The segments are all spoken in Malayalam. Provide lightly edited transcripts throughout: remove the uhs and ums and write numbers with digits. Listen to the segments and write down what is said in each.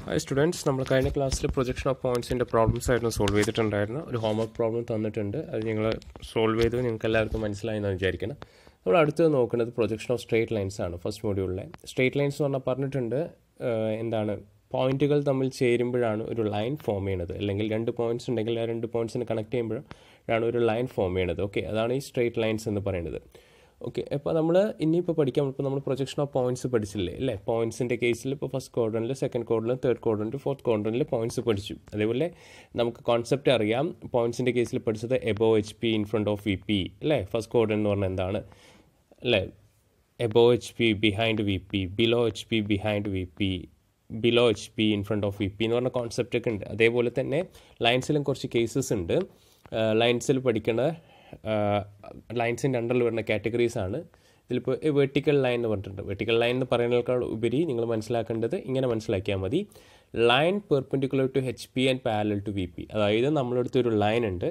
Hi students, നമ്മൾ കഴിഞ്ഞ ക്ലാസ്സിൽ പ്രൊജക്ഷൻ ഓഫ് പോയിന്റ്സിൻ്റെ പ്രോബ്ലംസ് ആയിരുന്നു സോൾവ് ചെയ്തിട്ടുണ്ടായിരുന്നു. ഒരു ഹോംവർക്ക് പ്രോബ്ലം തന്നിട്ടുണ്ട്. അത് നിങ്ങൾ സോൾവ് ചെയ്ത് നിങ്ങൾക്ക് എല്ലാവർക്കും മനസ്സിലായി എന്ന് വിചാരിക്കണം. നമ്മൾ അടുത്തത് നോക്കുന്നത് പ്രൊജക്ഷൻ ഓഫ് സ്ട്രേറ്റ് ലൈൻസ് ആണ്. ഫസ്റ്റ് മൊഡ്യൂളിലെ സ്ട്രേറ്റ് ലൈൻസ് എന്ന് പറഞ്ഞാൽ പറഞ്ഞിട്ടുണ്ട് എന്താണ് പോയിന്റുകൾ തമ്മിൽ ചേരുമ്പോഴാണ് ഒരു ലൈൻ ഫോം ചെയ്യണത്. അല്ലെങ്കിൽ രണ്ട് പോയിന്റ്സ് ഉണ്ടെങ്കിൽ ആ രണ്ട് പോയിന്റ്സിനെ കണക്ട് ചെയ്യുമ്പോഴാണ് ഒരു ലൈൻ ഫോം ചെയ്യണത്. ഓക്കെ, അതാണ് ഈ സ്ട്രേറ്റ് ലൈൻസ് എന്ന് പറയുന്നത്. ഓക്കെ, അപ്പോൾ നമ്മൾ ഇനിയിപ്പോൾ പഠിക്കാം. ഇപ്പോൾ നമ്മൾ പ്രൊജക്ഷൻ ഓഫ് പോയിന്റ്സ് പഠിച്ചില്ലേ അല്ലേ? പോയിന്റ്സിൻ്റെ കേസിൽ ഇപ്പോൾ ഫസ്റ്റ് ക്വാഡ്രൻറ്റിൽ, സെക്കൻഡ് ക്വാഡ്രൻറ്റിൽ, തേർഡ് ക്വാഡ്രൻറ്റ്, ഫോർത്ത് ക്വാഡ്രൻറ്റിൽ പോയിന്റ്സ് പഠിച്ചു. അതേപോലെ നമുക്ക് കോൺസെപ്റ്റ് അറിയാം. പോയിന്റ്സിൻ്റെ കേസിൽ പഠിച്ചത് above H P in front of V P അല്ലേ? ഫസ്റ്റ് ക്വാഡ്രൻറ്റ് എന്ന് പറഞ്ഞാൽ എന്താണ് അല്ലേ? Above H P behind V P, below H P behind V P, below H P in front of V P എന്ന് പറഞ്ഞ കോൺസെപ്റ്റ് ഒക്കെ ഉണ്ട്. അതേപോലെ തന്നെ ലൈൻസിലും കുറച്ച് കേസസ് ഉണ്ട്. ലൈൻസിൽ പഠിക്കേണ്ട ലൈൻസിൻ്റെ അണ്ടറിൽ വരുന്ന കാറ്റഗറീസ് ആണ്. ഇതിലിപ്പോൾ വെർട്ടിക്കൽ ലൈൻ എന്ന് പറഞ്ഞിട്ടുണ്ട്. വെർട്ടിക്കൽ ലൈൻ എന്ന് പറയുന്നതിനേക്കാൾ ഉപരി നിങ്ങൾ മനസ്സിലാക്കേണ്ടത് ഇങ്ങനെ മനസ്സിലാക്കിയാൽ മതി. Line perpendicular to H P and parallel to V P. അതായത് നമ്മളടുത്ത് ഒരു ലൈൻ ഉണ്ട്.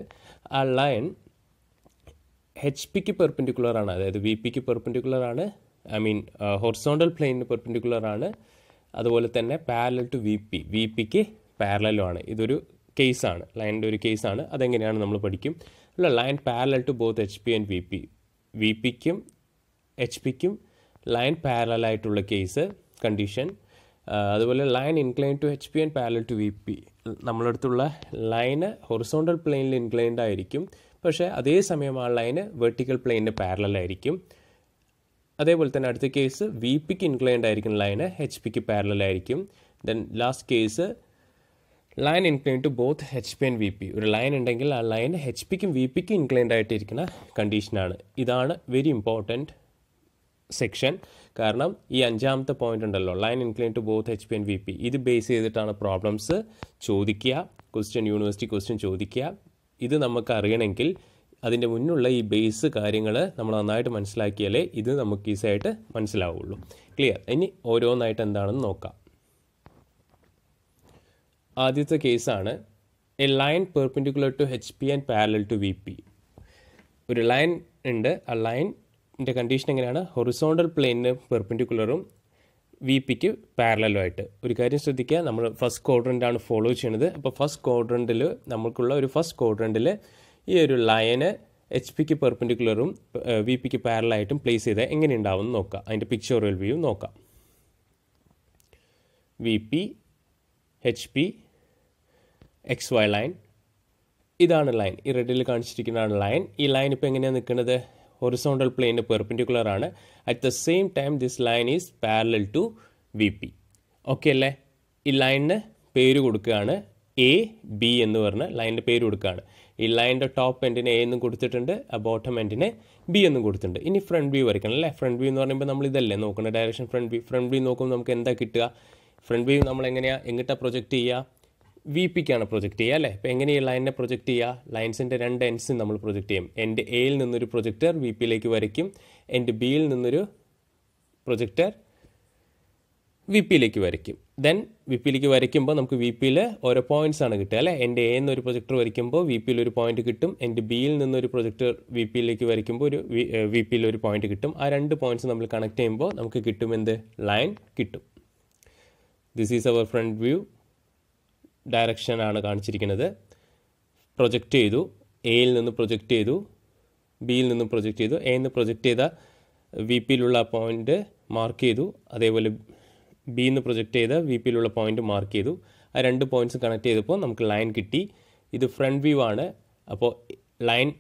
ആ ലൈൻ എച്ച് പിക്ക് പെർപെൻഡിക്കുലർ ആണ്, അതായത് വി പിക്ക് പെർപെൻഡിക്കുലർ ആണ്. ഹൊറിസോണ്ടൽ പ്ലെയിനിന് പെർപെൻഡിക്കുലർ ആണ്. അതുപോലെ തന്നെ parallel to V P, V പിക്ക് പാരലലും ആണ്. ഇതൊരു കേസാണ്, ലൈനിൻ്റെ ഒരു കേസാണ്. അതെങ്ങനെയാണ് നമ്മൾ പഠിക്കും. അല്ല, line parallel to both H P and V P, V പിക്കും എച്ച് പിക്കും ലൈൻ പാരലായിട്ടുള്ള കേസ് കണ്ടീഷൻ. അതുപോലെ line incline to H P and parallel to V P, നമ്മളടുത്തുള്ള ലൈന് ഹൊറിസോണ്ടൽ പ്ലെയിനിൽ ഇൻക്ലൈൻഡ് ആയിരിക്കും, പക്ഷേ അതേസമയം ആ ലൈന് വെർട്ടിക്കൽ പ്ലെയിനിന് പാരലായിരിക്കും. അതേപോലെ തന്നെ അടുത്ത കേസ് വി പിക്ക് ഇൻക്ലൈൻഡ് ആയിരിക്കും ലൈന്, എച്ച് പിക്ക് പാരലായിരിക്കും. Then last case line incline to both H P and V P. ഒരു ലൈൻ ഉണ്ടെങ്കിൽ ആ ലൈൻ എച്ച് പിക്കും വി പിക്കും ഇൻക്ലൈൻഡ് ആയിട്ടിരിക്കുന്ന കണ്ടീഷനാണ്. ഇതാണ് വെരി ഇമ്പോർട്ടൻറ്റ് സെക്ഷൻ. കാരണം ഈ അഞ്ചാമത്തെ പോയിന്റ് ഉണ്ടല്ലോ, line incline to both H P and V P, ഇത് ബേസ് ചെയ്തിട്ടാണ് പ്രോബ്ലംസ് ചോദിക്കുക, യൂണിവേഴ്സിറ്റി ക്വസ്റ്റ്യൻ ചോദിക്കുക. ഇത് നമുക്ക് അറിയണമെങ്കിൽ അതിൻ്റെ മുന്നുള്ള ഈ ബേസ് കാര്യങ്ങൾ നമ്മൾ നന്നായിട്ട് മനസ്സിലാക്കിയാലേ ഇത് നമുക്ക് ഈസിയായിട്ട് മനസ്സിലാവുള്ളൂ. ക്ലിയർ? ഇനി ഓരോന്നായിട്ട് എന്താണെന്ന് നോക്കാം. ആദ്യത്തെ കേസാണ് a line perpendicular to H P and parallel to V P. ഒരു ലൈൻ ഉണ്ട്. ആ ലൈനിൻ്റെ കണ്ടീഷൻ എങ്ങനെയാണ്? ഹൊറിസോണ്ടൽ പ്ലെയിനിന് പെർപെൻഡിക്കുലറും വി പിക്ക് പാരലലും ആയിട്ട്. ഒരു കാര്യം ശ്രദ്ധിക്കുക, നമ്മൾ ഫസ്റ്റ് ക്വാഡ്രൻ്റാണ് ഫോളോ ചെയ്യുന്നത്. അപ്പോൾ ഫസ്റ്റ് ക്വാഡ്രൻറ്റിൽ നമുക്കുള്ള ഒരു ഫസ്റ്റ് ക്വാഡ്രൻറ്റിൽ ഈ ഒരു ലൈന് എച്ച് പിക്ക് പെർപെൻഡിക്കുലറും വി പിക്ക് പാരലായിട്ടും പ്ലേസ് ചെയ്താൽ എങ്ങനെ ഉണ്ടാവും നോക്കാം. അതിൻ്റെ പിക്ചോറിയൽ വ്യൂ നോക്കാം. V P, H P, X Y line, ഇതാണ് ലൈൻ. ഈ റെഡിൽ കാണിച്ചിരിക്കുന്നതാണ് ലൈൻ. ഈ ലൈൻ ഇപ്പോൾ എങ്ങനെയാണ് നിൽക്കുന്നത്? ഹൊറിസോണ്ടൽ പ്ലെയിന് പെർപെൻഡിക്കുലർ ആണ്. At the same time this line is parallel to V P. Okay അല്ലേ? ഈ ലൈനിന് പേര് കൊടുക്കുകയാണ് എ ബി എന്ന് പറഞ്ഞ് ലൈനിൻ്റെ പേര് കൊടുക്കുകയാണ്. ഈ ലൈനിൻ്റെ ടോപ്പ് എൻഡിന് എ എന്നും കൊടുത്തിട്ടുണ്ട്, ആ ബോട്ടം എൻഡിന് ബി എന്നും കൊടുത്തിട്ടുണ്ട്. ഇനി ഫ്രണ്ട് വ്യൂ വരയ്ക്കണം അല്ലേ? ഫ്രണ്ട് വ്യൂ എന്ന് പറയുമ്പോൾ നമ്മൾ ഇതല്ലേ നോക്കുന്ന ഡയറക്ഷൻ ഫ്രണ്ട് വ്യൂ നോക്കുമ്പോൾ നമുക്ക് എന്താ കിട്ടുക? ഫ്രണ്ട് വ്യൂ നമ്മൾ എങ്ങോട്ടാണ് പ്രൊജക്റ്റ് ചെയ്യുക? വി പിക്കാണ് പ്രൊജക്റ്റ് ചെയ്യുക അല്ലേ? ഇപ്പോൾ എങ്ങനെ ഈ ലൈനിനെ പ്രൊജക്റ്റ് ചെയ്യുക? ലൈൻസിൻ്റെ രണ്ട് എൻഡ്സും നമ്മൾ പ്രൊജക്റ്റ് ചെയ്യും. എൻഡ് എയിൽ നിന്നൊരു പ്രൊജക്ടർ വി പിയിലേക്ക് വരയ്ക്കും, എൻഡ് ബിയിൽ നിന്നൊരു പ്രൊജക്ടർ വി പിയിലേക്ക് വരയ്ക്കും. ദെൻ വി പിയിലേക്ക് വരയ്ക്കുമ്പോൾ നമുക്ക് വി പിയിൽ ഓരോ പോയിന്റ്സ് ആണ് കിട്ടുക അല്ലേ? എൻഡ് എ എന്നൊരു പ്രൊജക്ടർ വരയ്ക്കുമ്പോൾ വി പിയിൽ ഒരു പോയിന്റ് കിട്ടും. എൻഡ് ബിയിൽ നിന്നൊരു പ്രൊജക്ടർ വി പിയിലേക്ക് വരയ്ക്കുമ്പോൾ വി പിയിൽ ഒരു പോയിന്റ് കിട്ടും. ആ രണ്ട് പോയിന്റ്സ് നമ്മൾ കണക്ട് ചെയ്യുമ്പോൾ നമുക്ക് കിട്ടും എന്ത്? ലൈൻ കിട്ടും. This is our front view. Direction ആണ് കാണിച്ചിരിക്കുന്നത്. പ്രൊജക്റ്റ് ചെയ്തു, എയിൽ നിന്ന് പ്രൊജക്റ്റ് ചെയ്തു, ബിയിൽ നിന്ന് പ്രൊജക്റ്റ് ചെയ്തു. എയിൽ നിന്ന് പ്രൊജക്റ്റ് ചെയ്ത വി പിയിലുള്ള പോയിന്റ് മാർക്ക് ചെയ്തു. അതേപോലെ ബിയിൽ നിന്ന് പ്രൊജക്റ്റ് ചെയ്ത വി പിയിലുള്ള പോയിന്റ് മാർക്ക് ചെയ്തു. ആ രണ്ട് പോയിന്റ്സ് കണക്ട് ചെയ്തപ്പോൾ നമുക്ക് ലൈൻ കിട്ടി. ഇത് ഫ്രണ്ട് വ്യൂ ആണ്. അപ്പോൾ ലൈൻ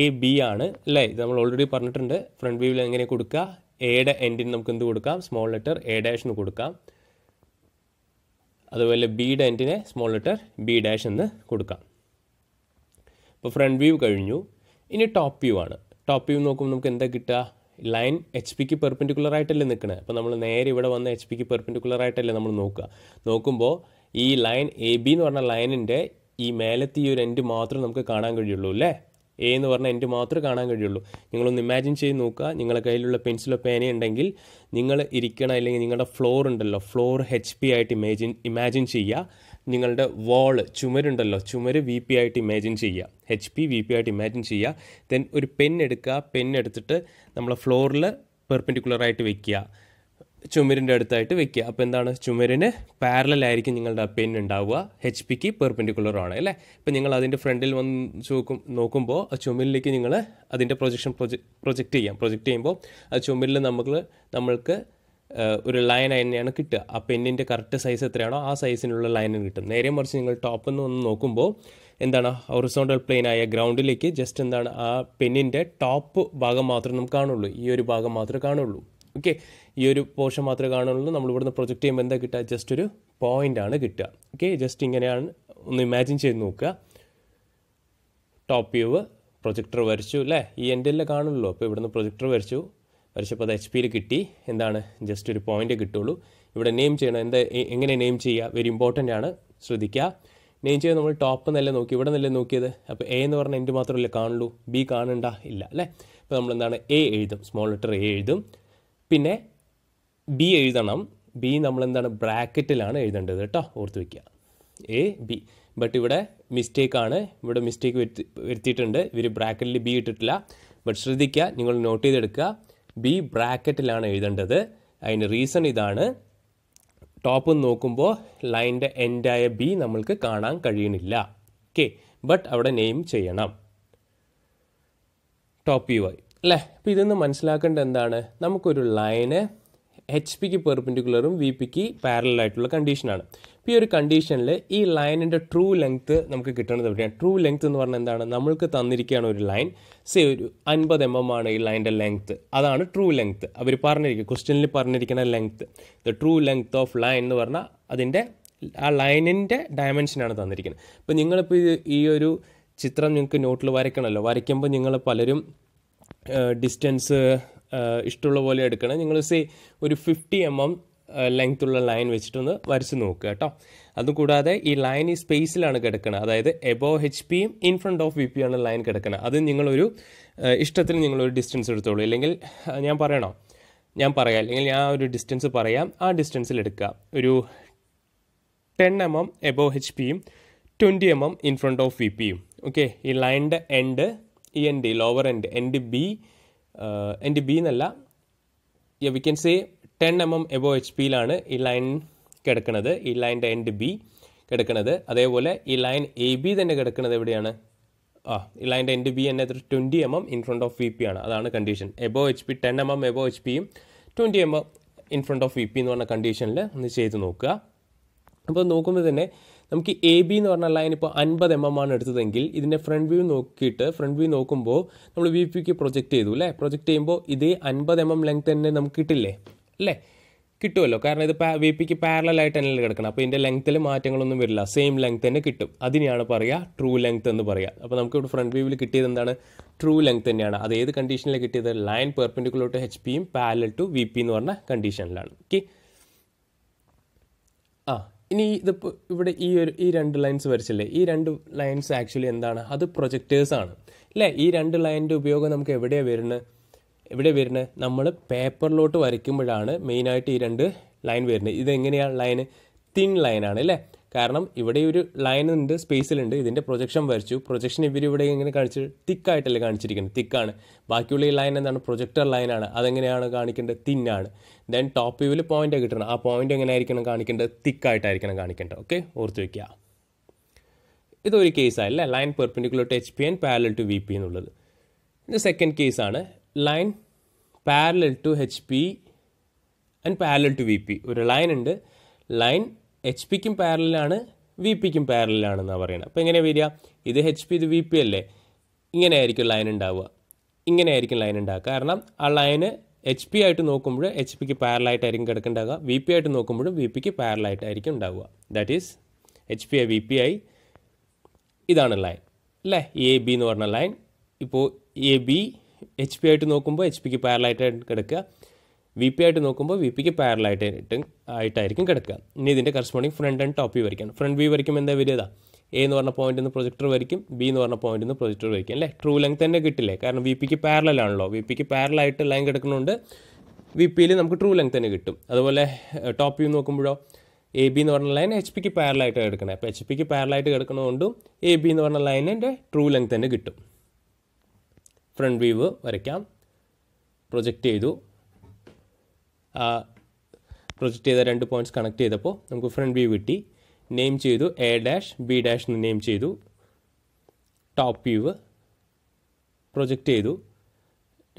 എ ബി ആണ് അല്ലേ? ഇത് നമ്മൾ ഓൾറെഡി പറഞ്ഞിട്ടുണ്ട്. ഫ്രണ്ട് വ്യൂവിൽ എങ്ങനെ കൊടുക്കുക? എയുടെ എൻഡിന് നമുക്ക് എന്ത് കൊടുക്കാം? സ്മോൾ ലെറ്റർ എ ഡാഷിന് കൊടുക്കാം. അതുപോലെ ബിയുടെ എൻഡിനെ സ്മോൾ ലെറ്റർ ബി ഡാഷ് എന്ന് കൊടുക്കാം. ഇപ്പോൾ ഫ്രണ്ട് വ്യൂ കഴിഞ്ഞു. ഇനി ടോപ്പ് വ്യൂ ആണ്. ടോപ്പ് വ്യൂ നോക്കുമ്പോൾ നമുക്ക് എന്താ കിട്ടുക? ലൈൻ എച്ച് പിക്ക് പെർപെൻഡിക്കുലർ ആയിട്ടല്ലേ നിൽക്കുന്നത്. അപ്പോൾ നമ്മൾ നേരെ ഇവിടെ വന്ന് എച്ച് പിക്ക് പെർപെൻഡിക്കുലർ ആയിട്ടല്ലേ നമ്മൾ നോക്കുമ്പോൾ ഈ ലൈൻ എ ബി എന്ന് പറഞ്ഞ ലൈനിൻ്റെ ഈ മേലത്തെ ഈ ഒരു എൻഡ് മാത്രം നമുക്ക് കാണാൻ കഴിയുള്ളൂ അല്ലേ? എ എന്ന് പറഞ്ഞ എൻഡ് മാത്രമേ കാണാൻ കഴിയുള്ളൂ. നിങ്ങളൊന്ന് ഇമാജിൻ ചെയ്ത് നോക്കുക. നിങ്ങളുടെ കയ്യിലുള്ള പെൻസിലോ പേനയുണ്ടെങ്കിൽ നിങ്ങൾ ഇരിക്കണ അല്ലെങ്കിൽ നിങ്ങളുടെ ഫ്ലോർ ഉണ്ടല്ലോ, ഫ്ലോർ എച്ച് പി ആയിട്ട് ഇമാജിൻ ചെയ്യുക. നിങ്ങളുടെ ചുമരുണ്ടല്ലോ, ചുമര് വി പി ആയിട്ട് ഇമാജിൻ ചെയ്യുക. എച്ച് പി വി പി ആയിട്ട് ഇമാജിൻ ചെയ്യുക. ദെൻ ഒരു പെൻ എടുക്കുക. പെൻ എടുത്തിട്ട് നമ്മളെ ഫ്ലോറിൽ പെർപെൻഡിക്കുലറായിട്ട് വെക്കുക. ചുമരിൻ്റെ അടുത്തായിട്ട് വെക്കുക. അപ്പോൾ എന്താണ്, ചുമരിന് പാരലായിരിക്കും നിങ്ങളുടെ പെൻ ഉണ്ടാവുക, എച്ച് പിക്ക് പെർപെൻഡിക്കുലറാണ് അല്ലേ. അപ്പോൾ നിങ്ങൾ അതിൻ്റെ ഫ്രണ്ടിൽ വന്ന് നോക്കുമ്പോൾ ആ ചുമരിലേക്ക് നിങ്ങൾ അതിൻ്റെ പ്രൊജക്ഷൻ പ്രൊജക്റ്റ് ചെയ്യുമ്പോൾ ആ ചുമരിൽ നമ്മൾക്ക് ഒരു ലൈൻ തന്നെയാണ് കിട്ടുക. ആ പെന്നിൻ്റെ കറക്റ്റ് സൈസ് എത്രയാണോ ആ സൈസിനുള്ള ലൈന് കിട്ടും. നേരെ മറിച്ച് നിങ്ങൾ ടോപ്പിൽ നിന്ന് വന്ന് നോക്കുമ്പോൾ എന്താണ്, ഹൊറിസോണ്ടൽ പ്ലെയിൻ ആയ ഗ്രൗണ്ടിലേക്ക് ജസ്റ്റ് എന്താണ് ആ പെന്നിൻ്റെ ടോപ്പ് ഭാഗം മാത്രമേ നമുക്ക് കാണുള്ളൂ, ഈ ഒരു ഭാഗം മാത്രമേ കാണുള്ളൂ. ഓക്കെ, ഈ ഒരു പോർഷൻ മാത്രമേ കാണുള്ളൂ. നമ്മൾ ഇവിടുന്ന് പ്രൊജക്റ്റ് ചെയ്യുമ്പോൾ എന്താ കിട്ടുക, ജസ്റ്റ് ഒരു പോയിൻ്റാണ് കിട്ടുക. ഓക്കെ, ജസ്റ്റ് ഇങ്ങനെയാണ്, ഒന്ന് ഇമാജിൻ ചെയ്ത് നോക്കുക. ടോപ്പ് വ്യൂ പ്രൊജക്ടർ വരച്ചു അല്ലേ, ഈ എൻഡിലെ കാണുള്ളൂ. അപ്പോൾ ഇവിടുന്ന് പ്രൊജക്ടർ വരച്ചപ്പോൾ അത് എച്ച് പിയിൽ കിട്ടി. എന്താണ്, ജസ്റ്റ് ഒരു പോയിൻ്റ് കിട്ടുള്ളൂ. ഇവിടെ നെയിം ചെയ്യണം. എങ്ങനെ നെയിം ചെയ്യുക, വെരി ഇമ്പോർട്ടൻ്റ് ആണ്, ശ്രദ്ധിക്കുക. നെയിം ചെയ്ത് നമ്മൾ ടോപ്പ് നില നോക്കി, ഇവിടെ നില നോക്കിയത്. അപ്പോൾ എ എന്ന് പറഞ്ഞാൽ എൻ്റെ മാത്രമല്ലേ കാണുള്ളൂ, ബി കാണണ്ട ഇല്ല അല്ലേ. അപ്പോൾ നമ്മൾ എന്താണ്, എ എഴുതും, സ്മോൾ ലെറ്റർ എ എഴുതും. പിന്നെ ബി എഴുതണം. ബി നമ്മളെന്താണ്, ബ്രാക്കറ്റിലാണ് എഴുതേണ്ടത് കേട്ടോ, ഓർത്ത് വയ്ക്കുക, എ ബി. ബട്ട് ഇവിടെ മിസ്റ്റേക്കാണ്, ഇവിടെ മിസ്റ്റേക്ക് വരുത്തിയിട്ടുണ്ട്. ഇവർ ബ്രാക്കറ്റിൽ ബി ഇട്ടിട്ടില്ല. ബട്ട് ശ്രദ്ധിക്കുക, നിങ്ങൾ നോട്ട് ചെയ്തെടുക്കുക, ബി ബ്രാക്കറ്റിലാണ് എഴുതേണ്ടത്. അതിന് റീസൺ ഇതാണ്, ടോപ്പ് നോക്കുമ്പോൾ ലൈൻ്റെ എൻഡായ ബി നമ്മൾക്ക് കാണാൻ കഴിയണില്ല. ഓക്കെ, ബട്ട് അവിടെ നെയിം ചെയ്യണം, ടോപ്പ് യു ആയി അല്ലേ. അപ്പോൾ ഇതൊന്ന് മനസ്സിലാക്കേണ്ടത് എന്താണ്, നമുക്കൊരു ലൈന് എച്ച് പിക്ക് പെർപെൻഡിക്കുലറും വി പിക്ക് പാരലായിട്ടുള്ള കണ്ടീഷനാണ്. അപ്പോൾ ഈ ഒരു കണ്ടീഷനിൽ ഈ ലൈനിൻ്റെ ട്രൂ ലെങ്ത്ത് നമുക്ക് കിട്ടുന്നത് എവിടെയാണ്. ട്രൂ ലെങ്ത്ത് എന്ന് പറഞ്ഞാൽ എന്താണ്, നമ്മൾക്ക് തന്നിരിക്കുകയാണ് ഒരു ലൈൻ, സേ ഒരു 50 mm ആണ് ഈ ലൈൻ്റെ ലെങ്ത്ത്, അതാണ് ട്രൂ ലെങ്ത്ത്. അവർ ക്വസ്റ്റ്യനിൽ പറഞ്ഞിരിക്കുന്ന length, the true length of line എന്ന് പറഞ്ഞാൽ അതിൻ്റെ ആ ലൈനിൻ്റെ ഡയമെൻഷനാണ് തന്നിരിക്കുന്നത്. അപ്പോൾ നിങ്ങളിപ്പോൾ ഈ ഒരു ചിത്രം നിങ്ങൾക്ക് നോട്ടിൽ വരയ്ക്കണമല്ലോ, വരയ്ക്കുമ്പോൾ നിങ്ങൾ പലരും ഡിസ്റ്റൻസ് ഇഷ്ടമുള്ള പോലെ എടുക്കണം. നിങ്ങൾ ഒരു 50 mm ലെങ്ത്തുള്ള ലൈൻ വെച്ചിട്ടൊന്ന് വരച്ച് നോക്കുക കേട്ടോ. അതുകൂടാതെ ഈ ലൈൻ ഈ സ്പേസിലാണ് കിടക്കുന്നത്, അതായത് എബോവ് എച്ച് പിയും in front of V P ആണ് ലൈൻ കിടക്കുന്നത്. അത് നിങ്ങളൊരു ഇഷ്ടത്തിന് നിങ്ങളൊരു ഡിസ്റ്റൻസ് എടുത്തോളൂ, അല്ലെങ്കിൽ ഞാൻ പറയാം, അല്ലെങ്കിൽ ഞാൻ ഒരു ഡിസ്റ്റൻസ് പറയാം, ആ ഡിസ്റ്റൻസിൽ എടുക്കുക. ഒരു 10 mm എബോവ് എച്ച് പിയും 20 mm in front of V പിയും. ഓക്കെ, ഈ ലൈനിൻ്റെ എൻഡ്, ഈ എൻഡ് ലോവർ എൻഡ് ബി എന്നല്ല, we can say 10 mm above H പിയിലാണ് ഈ ലൈൻ കിടക്കുന്നത്, ഈ ലൈൻ്റെ എൻഡ് ബി കിടക്കുന്നത്. അതേപോലെ ഈ ലൈൻ എ ബി തന്നെ കിടക്കുന്നത് എവിടെയാണ്, ഈ ലൈൻ്റെ എൻഡ് ബി തന്നെ 20 mm in front of V P ആണ്, അതാണ് condition. Above H P 10 mm above H പിയും 20 mm in front of V P എന്ന് പറഞ്ഞ കണ്ടീഷനിൽ ഒന്ന് ചെയ്ത് നോക്കുക. അപ്പോൾ നോക്കുമ്പോൾ തന്നെ നമുക്ക് എ ബി എന്ന് പറഞ്ഞ ലൈൻ ഇപ്പോൾ 50 mm ആണ് എടുത്തതെങ്കിൽ ഇതിൻ്റെ ഫ്രണ്ട് വ്യൂ നോക്കുമ്പോൾ നമ്മൾ വി പിക്ക് പ്രൊജക്റ്റ് ചെയ്തു അല്ലേ. പ്രൊജക്റ്റ് ചെയ്യുമ്പോൾ ഇതേ 50 mm ലെങ്ത് തന്നെ നമുക്ക് കിട്ടില്ലേ അല്ലേ, കിട്ടുമല്ലോ. കാരണം ഇത് വി പിക്ക് പാരലായിട്ട് തന്നെ കിടക്കണം. അപ്പോൾ ഇതിൻ്റെ ലെങ്ത്തിൽ മാറ്റങ്ങളൊന്നും വരില്ല, സെയിം ലെങ്ത് തന്നെ കിട്ടും. അതിനെയാണ് പറയുക ട്രൂ ലെങ്ത് എന്ന് പറയുക. അപ്പോൾ നമുക്ക് ഇവിടെ ഫ്രണ്ട് വ്യൂവിൽ കിട്ടിയത് എന്താണ്, ട്രൂ ലെങ്ത് തന്നെയാണ്. അത് ഏത് കണ്ടീഷനിലാണ് കിട്ടിയത്, ലൈൻ പെർപെൻഡിക്കുലർ ടു എച്ച് പിയും പാരലൽ ടു വി പി എന്ന് പറഞ്ഞ കണ്ടീഷനിലാണ്. ഓക്കെ, ഇനി ഇതിപ്പോൾ ഇവിടെ ഈ രണ്ട് ലൈൻസ് വരച്ചില്ലേ, ഈ രണ്ട് ലൈൻസ് ആക്ച്വലി എന്താണ്, അത് പ്രൊജക്റ്റേഴ്സാണ് അല്ലേ. ഈ രണ്ട് ലൈനിൻ്റെ ഉപയോഗം നമുക്ക് എവിടെയാണ് വരുന്നത്, നമ്മൾ പേപ്പറിലോട്ട് വരയ്ക്കുമ്പോഴാണ് മെയിനായിട്ട് ഈ രണ്ട് ലൈൻ വരുന്നത്. ഇതെങ്ങനെയാണ് ലൈന്, തിൻ ലൈനാണ് അല്ലേ. കാരണം ഇവിടെ ഒരു ലൈൻ ഉണ്ട്, സ്പേസിലുണ്ട്, ഇതിൻ്റെ പ്രൊജക്ഷൻ വരച്ചു. പ്രൊജക്ഷൻ ഇവരിവിടെ എങ്ങനെ കാണിച്ചു, തിക്കായിട്ടല്ലേ കാണിച്ചിരിക്കുന്നത്, തിക്കാണ്. ബാക്കിയുള്ള ഈ ലൈൻ എന്താണ്, പ്രൊജക്ടർ ലൈനാണ്. അതെങ്ങനെയാണ് കാണിക്കേണ്ടത്, തിന്നാണ്. ദെൻ ടോപ്പ് വ്യൂവിൽ പോയിന്റ് കിട്ടണം, ആ പോയിന്റ് എങ്ങനെ ആയിരിക്കണം കാണിക്കേണ്ടത്, തിക്കായിട്ടായിരിക്കണം കാണിക്കേണ്ടത്. ഓക്കെ, ഓർത്ത് വയ്ക്കുക. ഇതൊരു കേസാണല്ലേ, line perpendicular to H P and parallel to V P എന്നുള്ളത്. ഇത് സെക്കൻഡ് കേസാണ്, line parallel to H P and parallel to V P. ഒരു ലൈൻ ഉണ്ട്, ലൈൻ എച്ച് പിക്കും പാരലാണ് വി പിക്കും പാരലാണെന്നാണ് പറയുന്നത്. അപ്പോൾ എങ്ങനെയാണ് വരിക, ഇത് എച്ച് പി ഇത് വി പി അല്ലേ, ഇങ്ങനെയായിരിക്കും ലൈൻ ഉണ്ടാവുക, കാരണം ആ ലൈന് എച്ച് പി ആയിട്ട് നോക്കുമ്പോൾ എച്ച് പിക്ക് പാരലായിട്ടായിരിക്കും കിടക്കുന്നുണ്ടാവുക, വി പി ആയിട്ട് നോക്കുമ്പോഴും വി പിക്ക് പാരലായിട്ടായിരിക്കും ഉണ്ടാവുക. That is H P I V P I, ഇതാണ് ലൈൻ അല്ലേ, എ ബി എന്ന് പറഞ്ഞ ലൈൻ. ഇപ്പോൾ എ ബി എച്ച് പി ആയിട്ട് നോക്കുമ്പോൾ എച്ച് പിക്ക് പാരലായിട്ടായിട്ട് കിടക്കുക, വി പി ആയിട്ട് നോക്കുമ്പോൾ വി പിക്ക് പാരലായിട്ടായിരിക്കും കിടക്കുക. ഇനി ഇതിൻ്റെ corresponding front and top view വരയ്ക്കണം. ഫ്രണ്ട് വ്യൂ വരയ്ക്കുമ്പോൾ എന്താ വരിക, എ എന്ന് പറഞ്ഞ പോയിന്റിൽ നിന്ന് പ്രൊജക്ടർ വരയ്ക്കും, ബി എന്ന് പറഞ്ഞ പോയിന്റിൽ നിന്ന് പ്രൊജക്ടർ വരയ്ക്കും അല്ലേ. ട്രൂ ലെങ്ത് തന്നെ കിട്ടില്ലേ, കാരണം വി പിക്ക് പാരലാണല്ലോ, വി പിക്ക് പാരലായിട്ട് ലൈൻ കിടക്കുന്നുണ്ട്, വി പിയിൽ നമുക്ക് ട്രൂ ലെങ്ത് തന്നെ കിട്ടും. അതുപോലെ ടോപ്പ് വ്യൂ നോക്കുമ്പോഴോ എ ബി എന്ന് പറഞ്ഞ ലൈൻ എച്ച് പിക്ക് പാരലായിട്ട് കിടക്കണേ, അപ്പോൾ എച്ച് പിക്ക് പാരലായിട്ട് കിടക്കുന്നതുകൊണ്ടും എ ബി എന്ന് പറഞ്ഞ ലൈനിൻ്റെ ട്രൂ ലെങ്ത് തന്നെ കിട്ടും. ഫ്രണ്ട് വ്യൂ വരയ്ക്കാം, പ്രൊജക്റ്റ് ചെയ്തു, പ്രൊജക്റ്റ് ചെയ്ത 2 പോയിൻറ്റ്സ് കണക്ട് ചെയ്തപ്പോൾ നമുക്ക് ഫ്രണ്ട് വ്യൂ കിട്ടി. നെയിം ചെയ്തു എ ഡാഷ് ബി ഡാഷ് എന്ന് നെയിം ചെയ്തു. ടോപ്പ് വ്യൂ പ്രൊജക്റ്റ് ചെയ്തു.